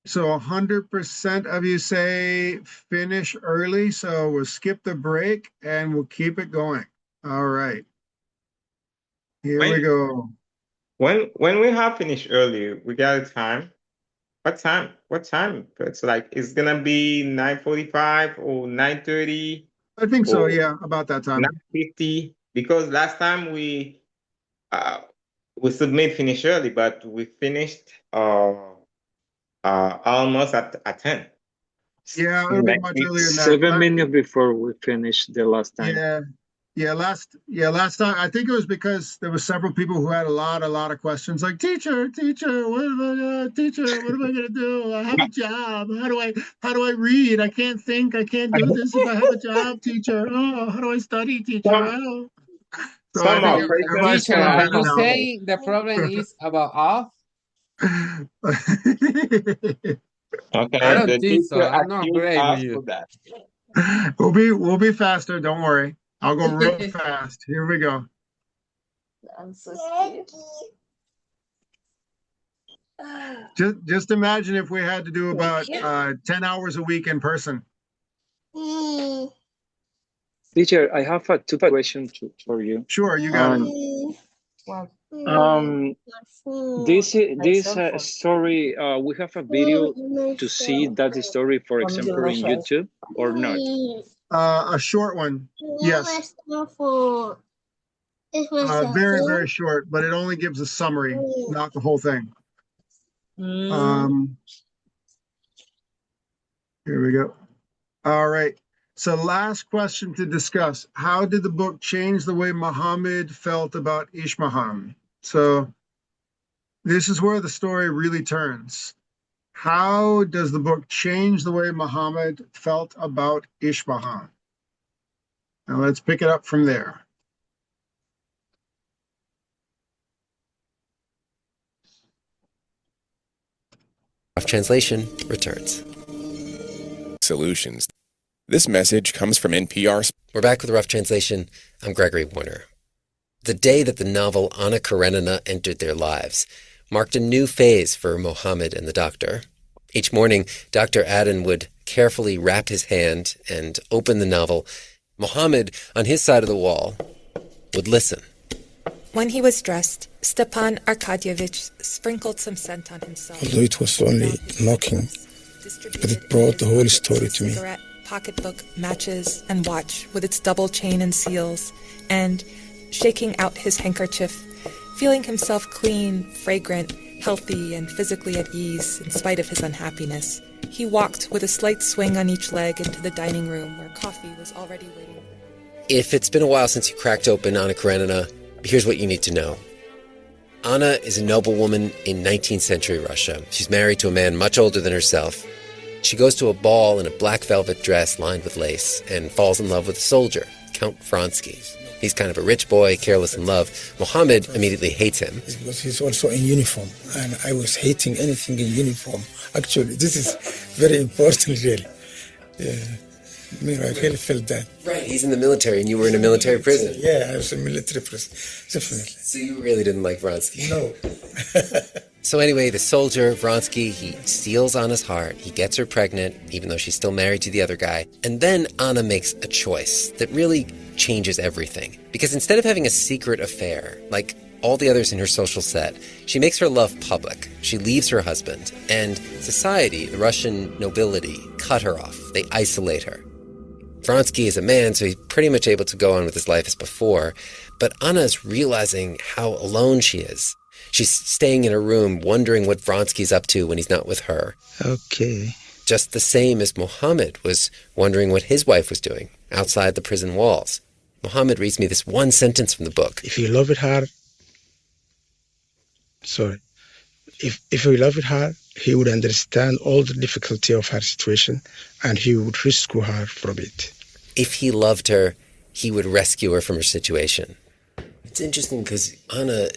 Speaker 1: So 100% of you say finish early. So we'll skip the break and we'll keep it going. All right. Here we go.
Speaker 3: When we have finished early, we got a time. What time? What time? It's like it's gonna be 9:45 or 9:30.
Speaker 1: I think so. Yeah, about that time.
Speaker 3: 9:50. Because last time we submit finish early, but we finished almost at 10.
Speaker 1: Yeah, it'll be much earlier than that.
Speaker 14: 7 minutes before we finished the last time.
Speaker 1: Last time I think it was because there were several people who had a lot of questions like teacher, what am I gonna do? I have a job. How do I read? I can't think, I can't do this if I have a job, teacher. Oh, how do I study, teacher? Oh. So I think everybody's
Speaker 5: Teacher,
Speaker 1: feeling
Speaker 5: are
Speaker 1: better
Speaker 5: you
Speaker 1: now.
Speaker 5: saying the problem is about off?
Speaker 3: Okay,
Speaker 5: I don't think so. I'm not great with you.
Speaker 1: We'll be faster. Don't worry. I'll go real fast. Here we go.
Speaker 8: I'm so scared.
Speaker 1: Just imagine if we had to do about 10 hours a week in person.
Speaker 14: Teacher, I have 2 questions for you.
Speaker 1: Sure, you got it.
Speaker 14: This story, we have a video to see that story, for example, in YouTube or not?
Speaker 1: A short one, yes. Very short, but it only gives a summary, not the whole thing. Here we go. All right. So last question to discuss. How did the book change the way Muhammad felt about Ismahan? So this is where the story really turns. How does the book change the way Muhammad felt about Ismahan? Now let's pick it up from there.
Speaker 10: Rough Translation returns.
Speaker 11: Solutions. This message comes from NPR.
Speaker 10: We're back with Rough Translation. I'm Gregory Warner. The day that the novel Anna Karenina entered their lives marked a new phase for Mohammed and the doctor. Each morning, Dr. Aden would carefully wrap his hand and open the novel. Mohammed, on his side of the wall, would listen.
Speaker 13: When he was dressed, Stepan Arkadyevich sprinkled some scent on himself.
Speaker 6: Although it was only knocking, but it brought the whole story to me.
Speaker 13: Cigarette, pocketbook, matches, and watch with its double chain and seals, and, shaking out his handkerchief, feeling himself clean, fragrant, healthy, and physically at ease in spite of his unhappiness, he walked with a slight swing on each leg into the dining room where coffee was already waiting.
Speaker 10: If it's been a while since you cracked open Anna Karenina, here's what you need to know. Anna is a noblewoman in 19th century Russia. She's married to a man much older than herself. She goes to a ball in a black velvet dress lined with lace and falls in love with a soldier, Count Vronsky. He's kind of a rich boy, careless in love. Mohammed immediately hates him.
Speaker 6: Because he's also in uniform, and I was hating anything in uniform. Actually, this is very important, really. I really felt that.
Speaker 10: Right, he's in the military, and you were in a military prison.
Speaker 6: Yeah, I was in military prison, definitely.
Speaker 10: So you really didn't like Vronsky?
Speaker 6: No.
Speaker 10: So anyway, the soldier, Vronsky, he steals Anna's heart. He gets her pregnant, even though she's still married to the other guy. And then Anna makes a choice that really changes everything. Because instead of having a secret affair, like all the others in her social set, she makes her love public. She leaves her husband. And society, the Russian nobility, cut her off. They isolate her. Vronsky is a man, so he's pretty much able to go on with his life as before. But Anna's realizing how alone she is. She's staying in her room, wondering what Vronsky's up to when he's not with her.
Speaker 6: Okay.
Speaker 10: Just the same as Mohammed was wondering what his wife was doing outside the prison walls. Mohammed reads me this one sentence from the book.
Speaker 6: If you love it hard, if you love it hard, he would understand all the difficulty of her situation, and he would rescue her from it.
Speaker 10: If he loved her, he would rescue her from her situation. It's interesting because Anna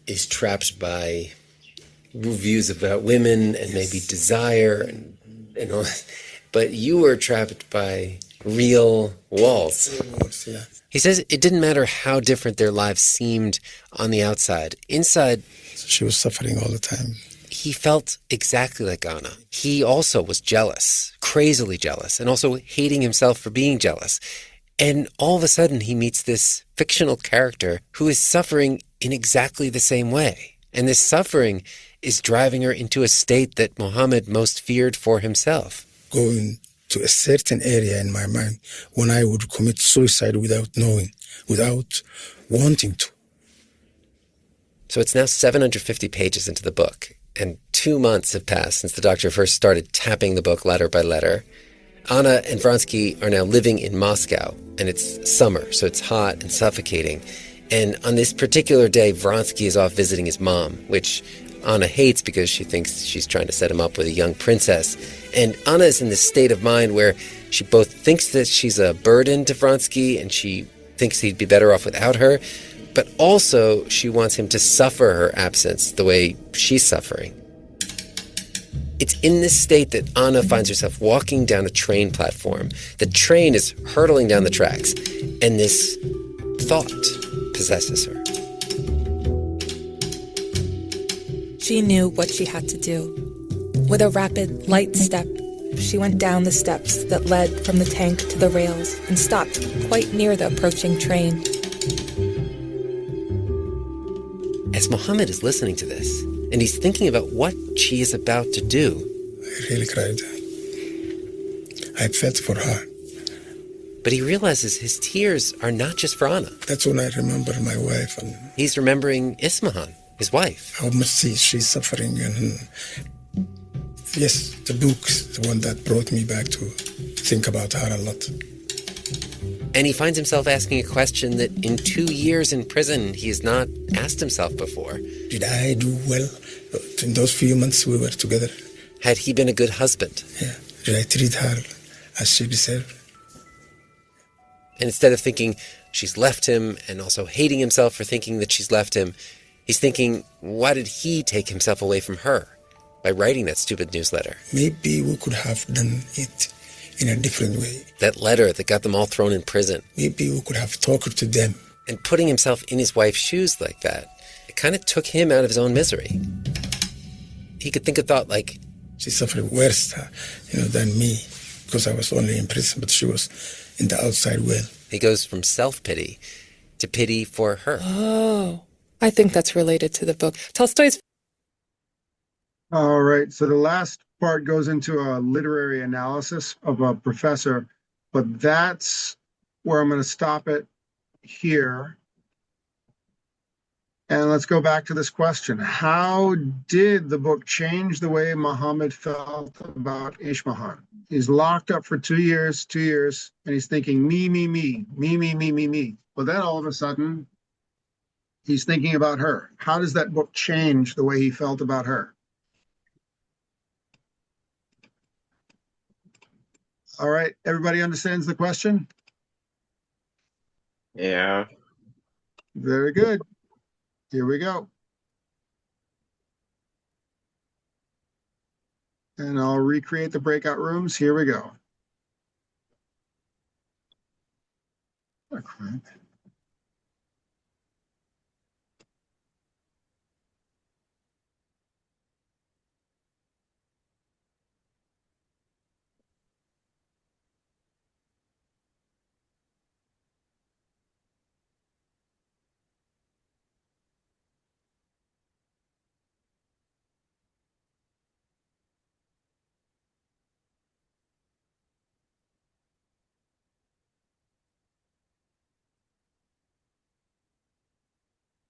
Speaker 10: is trapped by views about women and maybe desire and all that. But you were trapped by real walls.
Speaker 6: Yeah.
Speaker 10: He says it didn't matter how different their lives seemed on the outside. Inside,
Speaker 6: she was suffering all the time.
Speaker 10: He felt exactly like Anna. He also was jealous, crazily jealous, and also hating himself for being jealous. And all of a sudden, he meets this fictional character who is suffering in exactly the same way. And this suffering is driving her into a state that Mohammed most feared for himself.
Speaker 6: Going to a certain area in my mind when I would commit suicide without knowing, without wanting to.
Speaker 10: So it's now 750 pages into the book, and 2 months have passed since the doctor first started tapping the book letter by letter. Anna and Vronsky are now living in Moscow, and it's summer, so it's hot and suffocating. And on this particular day, Vronsky is off visiting his mom, which Anna hates because she thinks she's trying to set him up with a young princess. And Anna is in this state of mind where she both thinks that she's a burden to Vronsky and she thinks he'd be better off without her, but also she wants him to suffer her absence the way she's suffering. It's in this state that Anna finds herself walking down a train platform. The train is hurtling down the tracks, and this thought possesses her.
Speaker 13: She knew what she had to do. With a rapid, light step, she went down the steps that led from the tank to the rails and stopped quite near the approaching train.
Speaker 10: As Mohammed is listening to this, and he's thinking about what she is about to do,
Speaker 6: I really cried. I felt for her.
Speaker 10: But he realizes his tears are not just for Anna.
Speaker 6: That's when I remember my wife. And
Speaker 10: he's remembering Ismahan, his wife.
Speaker 6: How much she's suffering. And yes, the book's the one that brought me back to think about her a lot.
Speaker 10: And he finds himself asking a question that in 2 years in prison, he has not asked himself before.
Speaker 6: Did I do well in those few months we were together?
Speaker 10: Had he been a good husband?
Speaker 6: Yeah. Did I treat her as she deserved?
Speaker 10: And instead of thinking she's left him and also hating himself for thinking that she's left him, he's thinking, why did he take himself away from her by writing that stupid newsletter?
Speaker 6: Maybe we could have done it in a different way.
Speaker 10: That letter that got them all thrown in prison.
Speaker 6: Maybe we could have talked to them.
Speaker 10: And putting himself in his wife's shoes like that, it kind of took him out of his own misery. He could think a thought like,
Speaker 6: she suffered worse, than me, because I was only in prison, but she was in the outside world.
Speaker 10: He goes from self-pity to pity for her.
Speaker 13: Oh, I think that's related to the book. Tolstoy's...
Speaker 1: All right, so the last part goes into a literary analysis of a professor, but that's where I'm going to stop it here. And let's go back to this question. How did the book change the way Mohammed felt about Ismahan? He's locked up for 2 years, and he's thinking, me, me, me, me, me, me, me, me. But then all of a sudden, he's thinking about her. How does that book change the way he felt about her? All right, everybody understands the question?
Speaker 3: Yeah.
Speaker 1: Very good. Here we go. And I'll recreate the breakout rooms. Here we go. Oh, crap.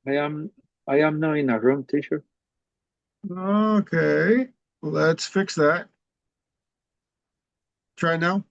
Speaker 14: I am now in a room, teacher.
Speaker 1: Okay, let's fix that. Try now.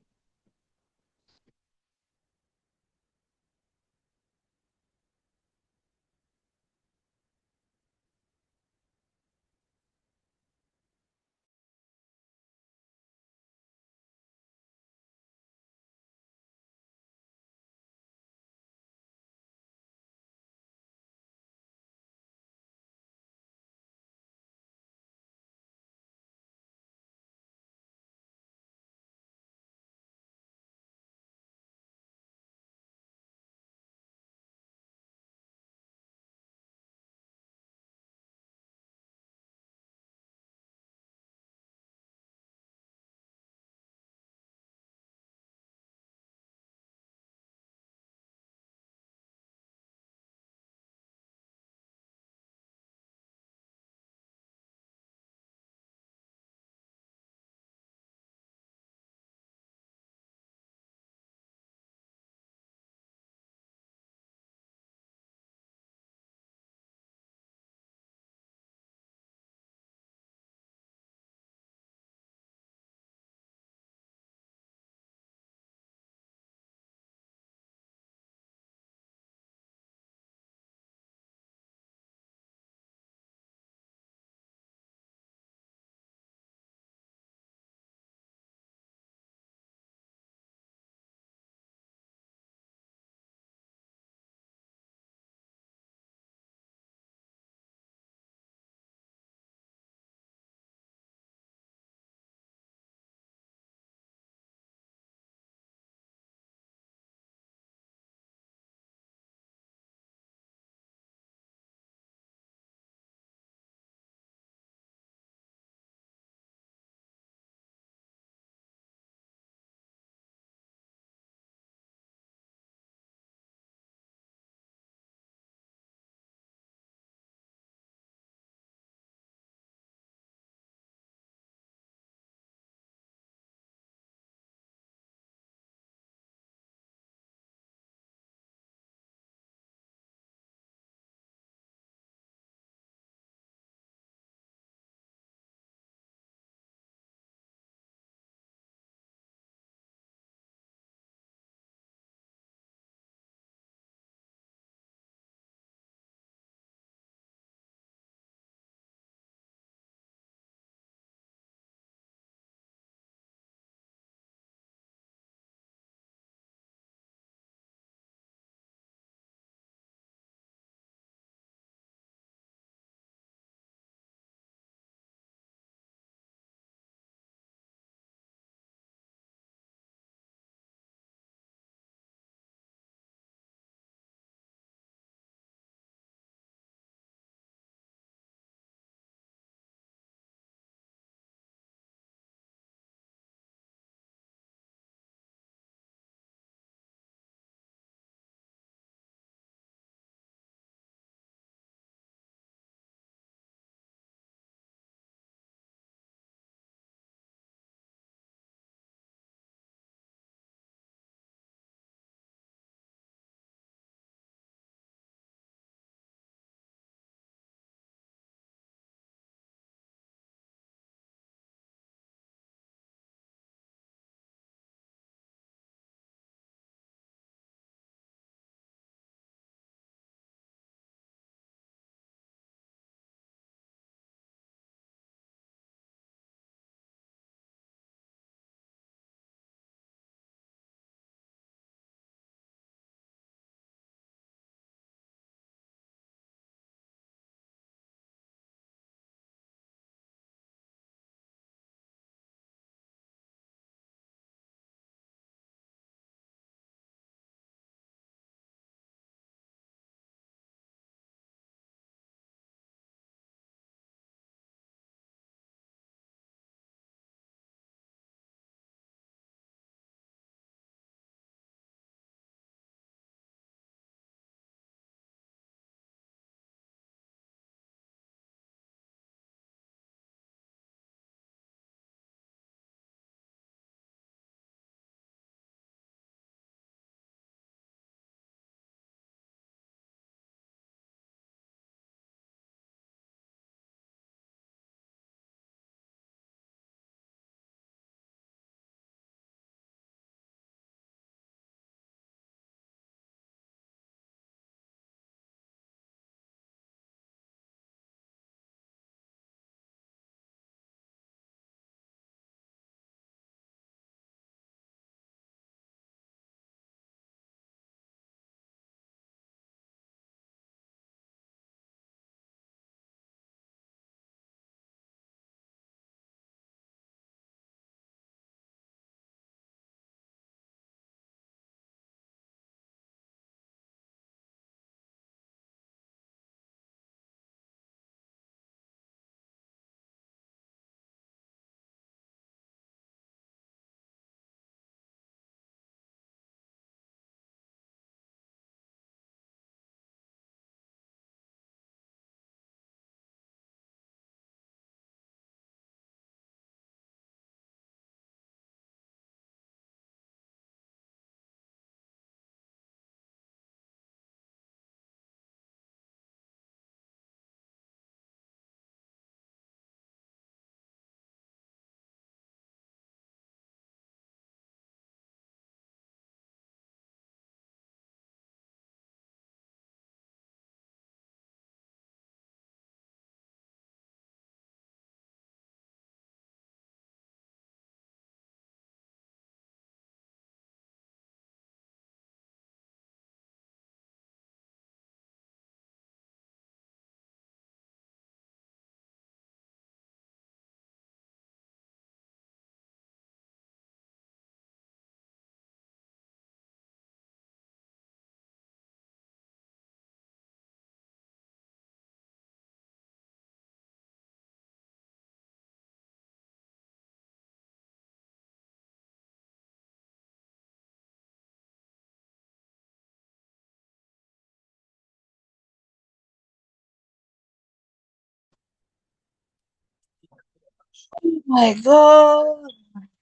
Speaker 8: Oh my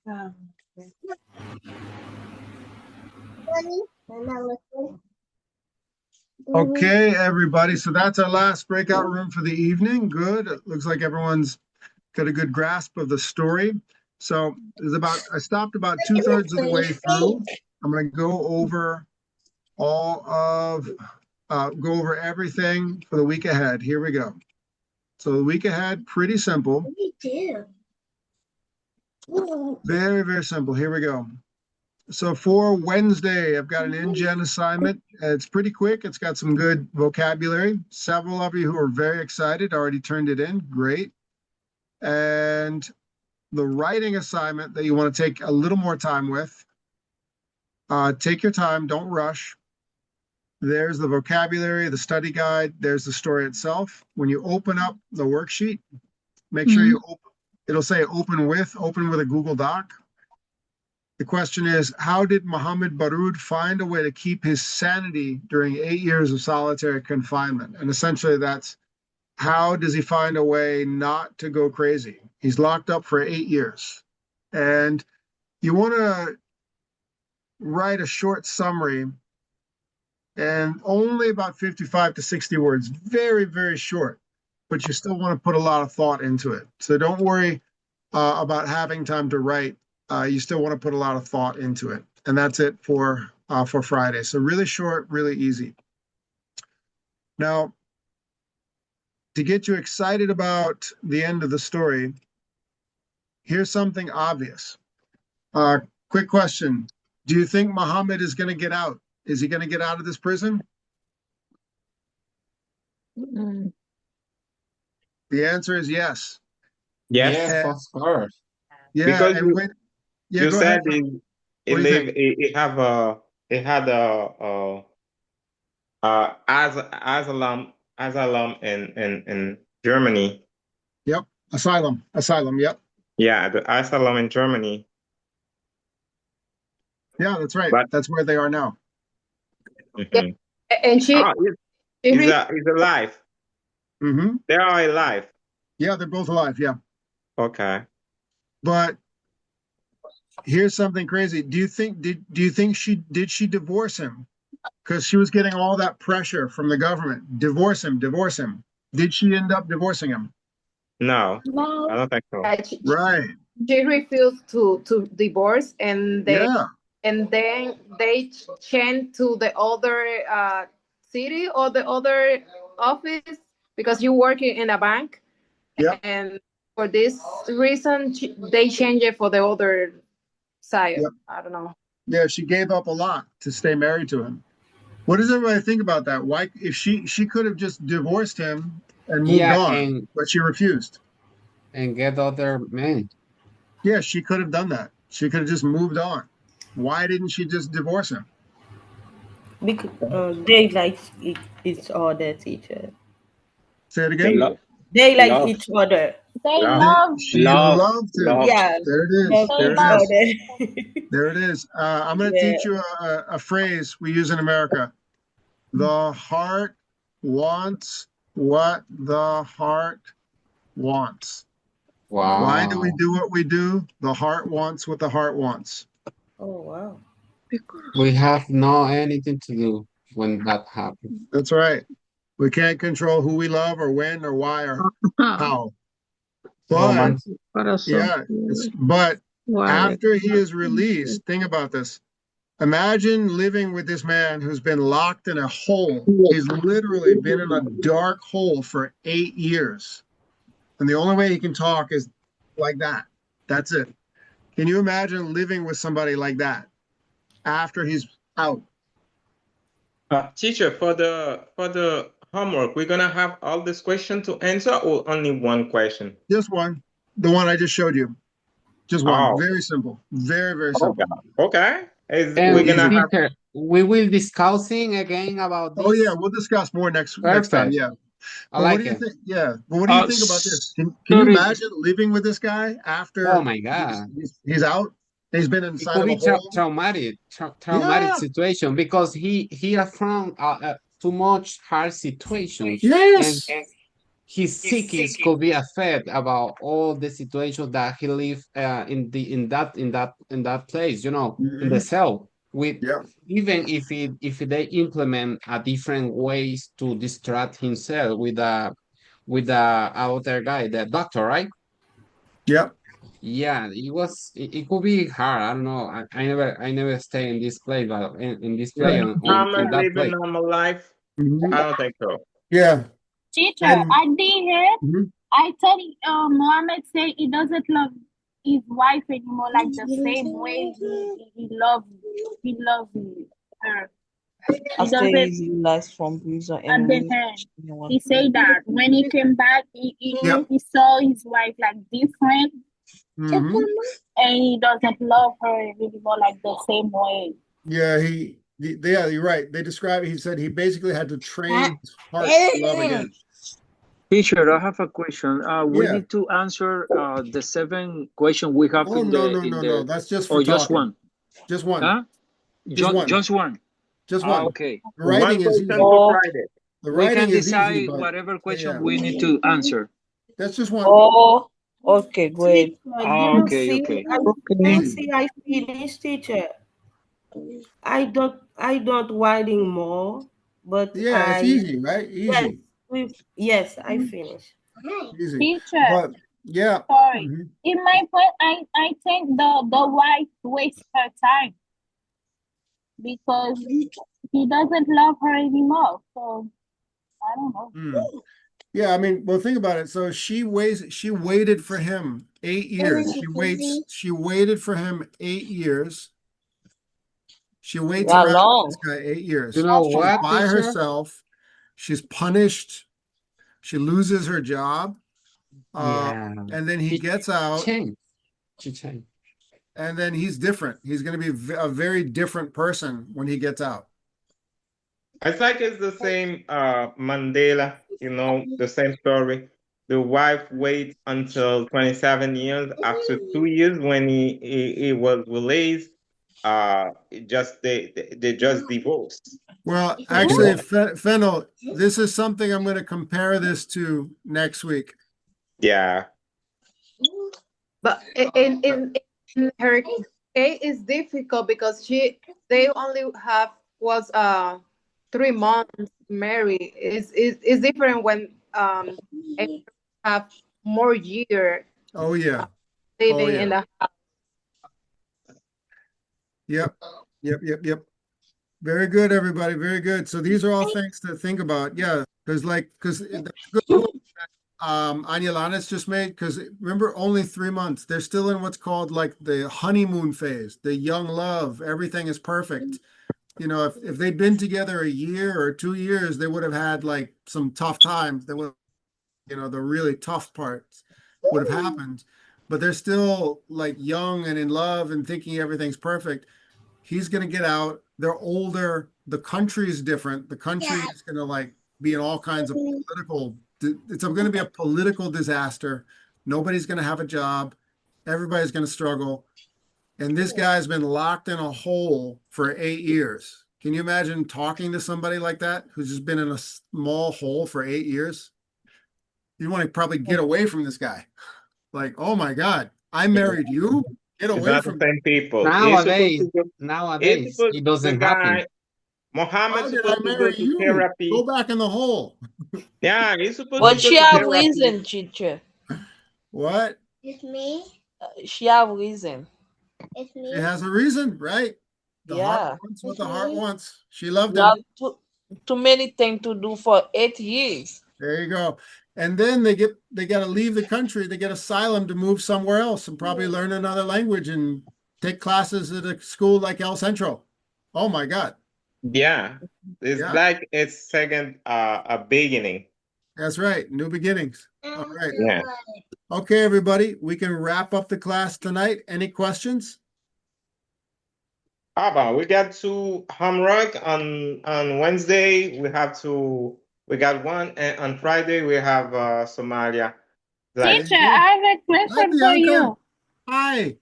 Speaker 8: God.
Speaker 1: Okay, everybody. So that's our last breakout room for the evening. Good. It looks like everyone's got a good grasp of the story. So I stopped about 2/3 of the way through. I'm going to go over go over everything for the week ahead. Here we go. So the week ahead, pretty simple. Very, very simple. Here we go. So for Wednesday, I've got an InGen assignment. It's pretty quick. It's got some good vocabulary. Several of you who are very excited already turned it in. Great. And the writing assignment that you want to take a little more time with, take your time, don't rush. There's the vocabulary, the study guide, there's the story itself. When you open up the worksheet, make sure you open, it'll say open with a Google Doc. The question is, how did Mohammed Baroud find a way to keep his sanity during 8 years of solitary confinement? And essentially that's, how does he find a way not to go crazy? He's locked up for 8 years. And you want to write a short summary and only about 55 to 60 words, very, very short, but you still want to put a lot of thought into it. So don't worry about having time to write. You still want to put a lot of thought into it. And that's it for Friday. So really short, really easy. Now, to get you excited about the end of the story, here's something obvious. Quick question. Do you think Muhammad is going to get out? Is he going to get out of this prison? The answer is yes.
Speaker 3: Yes,
Speaker 5: of course.
Speaker 1: Yeah,
Speaker 3: because
Speaker 1: and when
Speaker 3: you
Speaker 1: go
Speaker 3: said
Speaker 1: ahead.
Speaker 3: it had asylum in Germany.
Speaker 1: Yep, asylum. Yep.
Speaker 3: Yeah, the asylum in Germany.
Speaker 1: Yeah, that's right.
Speaker 3: But
Speaker 1: that's where they are now.
Speaker 3: Mhm.
Speaker 4: And
Speaker 3: He's alive.
Speaker 1: Mm-hmm.
Speaker 3: They are alive.
Speaker 1: Yeah, they're both alive. Yeah.
Speaker 3: Okay.
Speaker 1: But here's something crazy. Do you think she divorce him? Because she was getting all that pressure from the government. Divorce him. Did she end up divorcing him?
Speaker 3: No,
Speaker 4: No.
Speaker 3: I don't think so.
Speaker 1: Right.
Speaker 4: She refused to divorce, and then they changed to the other city or the other office because you work in a bank.
Speaker 1: Yeah.
Speaker 4: And for this reason, they changed it for the other side.
Speaker 1: Yep.
Speaker 4: I don't know.
Speaker 1: Yeah, she gave up a lot to stay married to him. What does everybody think about that? Why, if she could have just divorced him and moved on, but she refused.
Speaker 5: And get other men.
Speaker 1: Yeah, she could have done that. She could have just moved on. Why didn't she just divorce him?
Speaker 9: Because they like each other, teacher.
Speaker 1: Say it again.
Speaker 9: They like each other.
Speaker 4: They
Speaker 1: She loved him.
Speaker 9: Yeah.
Speaker 1: There it is.
Speaker 9: There it is.
Speaker 1: There it is. I'm going to teach you a phrase we use in America. The heart wants what the heart wants.
Speaker 5: Wow.
Speaker 1: Why do we do what we do? The heart wants what the heart wants.
Speaker 9: Oh, wow.
Speaker 5: We have no anything to do when that happens.
Speaker 1: That's right. We can't control who we love or when or why or how. But yeah, but after he is released, think about this. Imagine living with this man who's been locked in a hole. He's literally been in a dark hole for 8 years. And the only way he can talk is like that. That's it. Can you imagine living with somebody like that after he's out?
Speaker 3: Teacher, for the homework, we're gonna have all this question to answer or only one question?
Speaker 1: Just one. The one I just showed you. Just one.
Speaker 3: Oh.
Speaker 1: Very simple. Very, very simple.
Speaker 3: Okay.
Speaker 5: And we will discussing again about this.
Speaker 1: Oh yeah, we'll discuss more next time. Yeah.
Speaker 5: I like
Speaker 1: what do you
Speaker 5: it.
Speaker 1: think? Yeah. But what do you think about this? Can you imagine living with this guy after?
Speaker 5: Oh my God.
Speaker 1: He's out. He's been inside of a hole.
Speaker 5: Traumatic situation because he has from too much hard situations.
Speaker 1: Yes.
Speaker 5: his psyche could be affected about all the situation that he lived in that place, in the cell. With even if they implement a different ways to distract himself with the other guy, the doctor, right?
Speaker 1: Yep.
Speaker 5: Yeah, it could be hard. I don't know. I never stay in this place, but in this place in
Speaker 3: Muhammad
Speaker 5: that
Speaker 3: living
Speaker 5: place.
Speaker 3: normal life? I don't think so.
Speaker 1: Yeah.
Speaker 15: Teacher,
Speaker 1: And
Speaker 15: I did hear. I thought Mohammed say he doesn't love his wife anymore like the same way he loved her. He
Speaker 8: After
Speaker 15: doesn't.
Speaker 8: his release from prison
Speaker 15: I didn't hear. He said that when he came back, he saw his wife like different, and he doesn't love her anymore like the same way.
Speaker 1: Yeah, yeah, you're right. They describe it. He said he basically had to train his heart to love again.
Speaker 14: Teacher, I have a question. We need to answer the 7 question we have in the
Speaker 1: no. That's just for
Speaker 14: just
Speaker 1: talking.
Speaker 14: one.
Speaker 1: Just one.
Speaker 14: Huh? Just one.
Speaker 1: Just one.
Speaker 14: Okay.
Speaker 1: The writing is easy. The
Speaker 14: We
Speaker 1: writing
Speaker 14: can
Speaker 1: is
Speaker 14: decide
Speaker 1: easy, but
Speaker 14: whatever question we need to answer.
Speaker 1: that's just one.
Speaker 8: Oh, okay, great.
Speaker 14: Okay.
Speaker 9: I finished, teacher. I don't writing more, but
Speaker 1: Yeah, it's easy, right? Easy.
Speaker 9: Yes, I finished.
Speaker 1: Easy.
Speaker 15: Teacher,
Speaker 1: But yeah.
Speaker 15: sorry. In my point, I think the wife wastes her time because he doesn't love her anymore. So I don't know.
Speaker 1: Yeah, I mean, well, think about it. So she waited for him 8 years. She waited for him 8 years. She waits around this guy 8 years.
Speaker 5: You know
Speaker 1: She's
Speaker 5: what,
Speaker 1: by
Speaker 5: teacher?
Speaker 1: herself. She's punished. She loses her job. And then he gets out.
Speaker 5: She changed.
Speaker 1: And then he's different. He's going to be a very different person when he gets out.
Speaker 3: It's like it's the same Mandela, the same story. The wife waits until 27 years. After 2 years, when he was released, they just divorced.
Speaker 1: Well, actually, Fennel, this is something I'm going to compare this to next week.
Speaker 3: Yeah.
Speaker 4: But in her case, it's difficult because they only was 3 months married. It's different when have more year.
Speaker 1: Oh yeah.
Speaker 4: Living in the house.
Speaker 1: Yep. Very good, everybody. Very good. So these are all things to think about. Yeah, because Anyalanis just made, because remember, only 3 months. They're still in what's called like the honeymoon phase, the young love. Everything is perfect. If they'd been together a year or 2 years, they would have had like some tough times. They would, the really tough parts would have happened. But they're still like young and in love and thinking everything's perfect. He's going to get out. They're older. The country is different. The country is going to like be in all kinds of political. It's going to be a political disaster. Nobody's going to have a job. Everybody's going to struggle. And this guy's been locked in a hole for 8 years. Can you imagine talking to somebody like that who's just been in a small hole for 8 years? You want to probably get away from this guy. Like, oh my God, I married you. Get away from
Speaker 3: the same people.
Speaker 5: Nowadays, it doesn't happen.
Speaker 3: Mohammed's
Speaker 1: How did I marry you?
Speaker 3: Therapy.
Speaker 1: Go back in the hole.
Speaker 3: Yeah, he's supposed
Speaker 8: But
Speaker 3: to
Speaker 8: she
Speaker 3: go to
Speaker 8: have
Speaker 3: therapy.
Speaker 8: reason, teacher.
Speaker 1: What?
Speaker 7: It's me.
Speaker 8: She have reason.
Speaker 7: It's me.
Speaker 1: It has a reason, right? The heart wants what the heart wants. She loved him.
Speaker 8: Too many things to do for 8 years.
Speaker 1: There you go. And then they got to leave the country. They get asylum to move somewhere else and probably learn another language and take classes at a school like El Centro. Oh my God.
Speaker 3: Yeah. It's like it's second a beginning.
Speaker 1: That's right. New beginnings. All right.
Speaker 3: Yeah.
Speaker 1: Okay, everybody. We can wrap up the class tonight. Any questions?
Speaker 3: We got 2 homework on Wednesday. We got 1, and on Friday we have Somalia.
Speaker 15: Teacher, I have a question for you.
Speaker 1: Hi.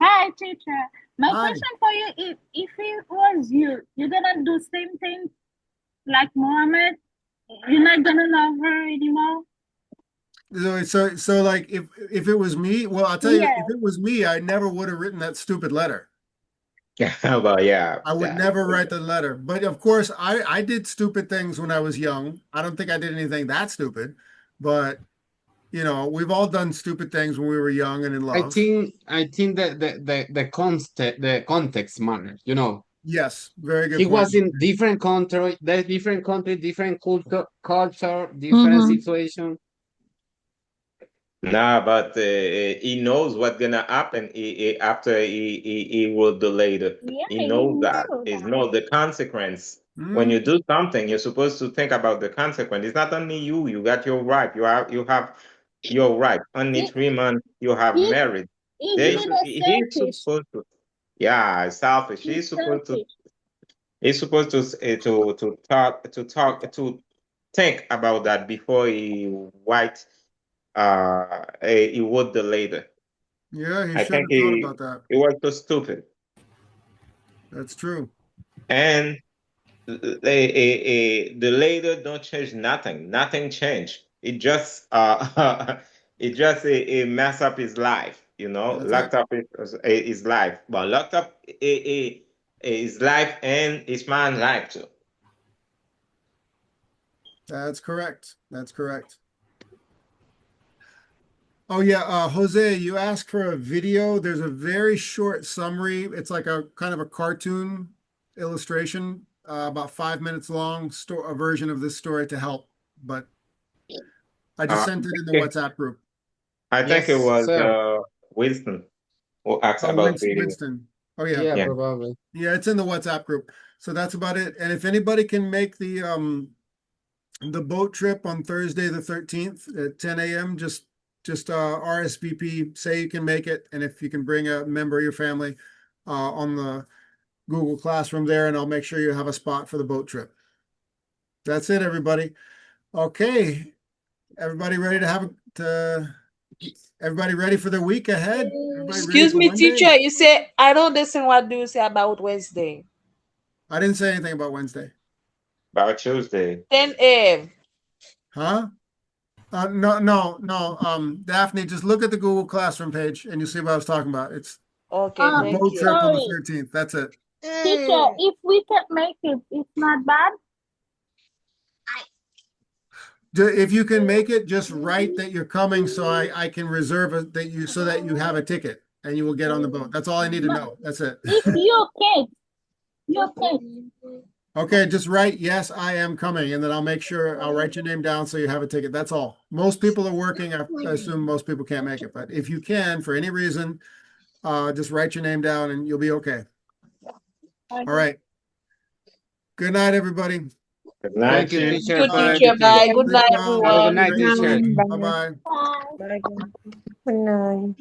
Speaker 15: Hi, teacher. My question for you, if it was you're gonna do same thing like Mohammed? You're not gonna love her anymore?
Speaker 1: So like if it was me, well, I'll tell you,
Speaker 15: Yeah.
Speaker 1: if it was me, I never would have written that stupid letter.
Speaker 3: Well, yeah.
Speaker 1: I would never write the letter. But of course, I did stupid things when I was young. I don't think I did anything that stupid, but you know, we've all done stupid things when we were young and in
Speaker 5: I
Speaker 1: love.
Speaker 5: think that the context matters, you know.
Speaker 1: Yes, very good
Speaker 5: He
Speaker 1: point.
Speaker 5: was in different country, different culture, different situation.
Speaker 3: Nah, but he knows what's gonna happen after he will delay it.
Speaker 15: Yeah,
Speaker 3: He knows that.
Speaker 15: know
Speaker 3: He
Speaker 15: that.
Speaker 3: knows the consequence. When you do something, you're supposed to think about the consequence. It's not only you. You got your right. You have your right. Only 3 months you have
Speaker 15: He,
Speaker 3: married.
Speaker 15: he's a little
Speaker 3: He's
Speaker 15: selfish.
Speaker 3: supposed to. Yeah, selfish.
Speaker 15: He's selfish.
Speaker 3: He's supposed to think about that before he writes. He would delay it.
Speaker 1: Yeah, he
Speaker 3: I
Speaker 1: should
Speaker 3: think
Speaker 1: have thought about that.
Speaker 3: he was so stupid.
Speaker 1: That's true.
Speaker 3: And the later don't change nothing. Nothing changed. It just it just mess up his life. You know,
Speaker 1: That's
Speaker 3: locked
Speaker 1: it.
Speaker 3: up his life, but locked up his life and his man's life too.
Speaker 1: That's correct. That's correct. Oh yeah, Jose, you asked for a video. There's a very short summary. It's like a kind of a cartoon illustration, about 5 minutes long, a version of this story to help. But I just sent it in the WhatsApp group.
Speaker 3: I think it was Winston who asked about video.
Speaker 1: Winston. Oh yeah.
Speaker 5: Yeah, probably.
Speaker 1: Yeah, it's in the WhatsApp group. So that's about it. And if anybody can make the boat trip on Thursday the 13th at 10 a.m., just RSVP, say you can make it, and if you can bring a member of your family on the Google Classroom there, and I'll make sure you have a spot for the boat trip. That's it, everybody. Okay, everybody ready everybody ready for the week ahead?
Speaker 8: Excuse me, teacher. You say I don't understand. What do you say about Wednesday?
Speaker 1: I didn't say anything about Wednesday.
Speaker 3: About Tuesday.
Speaker 8: 10 a.m.
Speaker 1: Huh? No. Daphne, just look at the Google Classroom page and you see what I was talking about. It's
Speaker 8: okay.
Speaker 1: The boat trip on the 13th. That's it.
Speaker 15: Teacher, if we can't make it, it's not bad.
Speaker 1: If you can make it, just write that you're coming so I can reserve so that you have a ticket and you will get on the boat. That's all I need to know. That's it.
Speaker 15: If you can't.
Speaker 1: Okay, just write, yes, I am coming, and then I'll make sure I'll write your name down so you have a ticket. That's all. Most people are working. I assume most people can't make it, but if you can, for any reason, just write your name down and you'll be okay. All right. Good night, everybody.
Speaker 3: Good night,
Speaker 8: teacher. Bye. Good night, everyone.
Speaker 5: Good night, teacher.
Speaker 1: Bye-bye.
Speaker 9: Good night.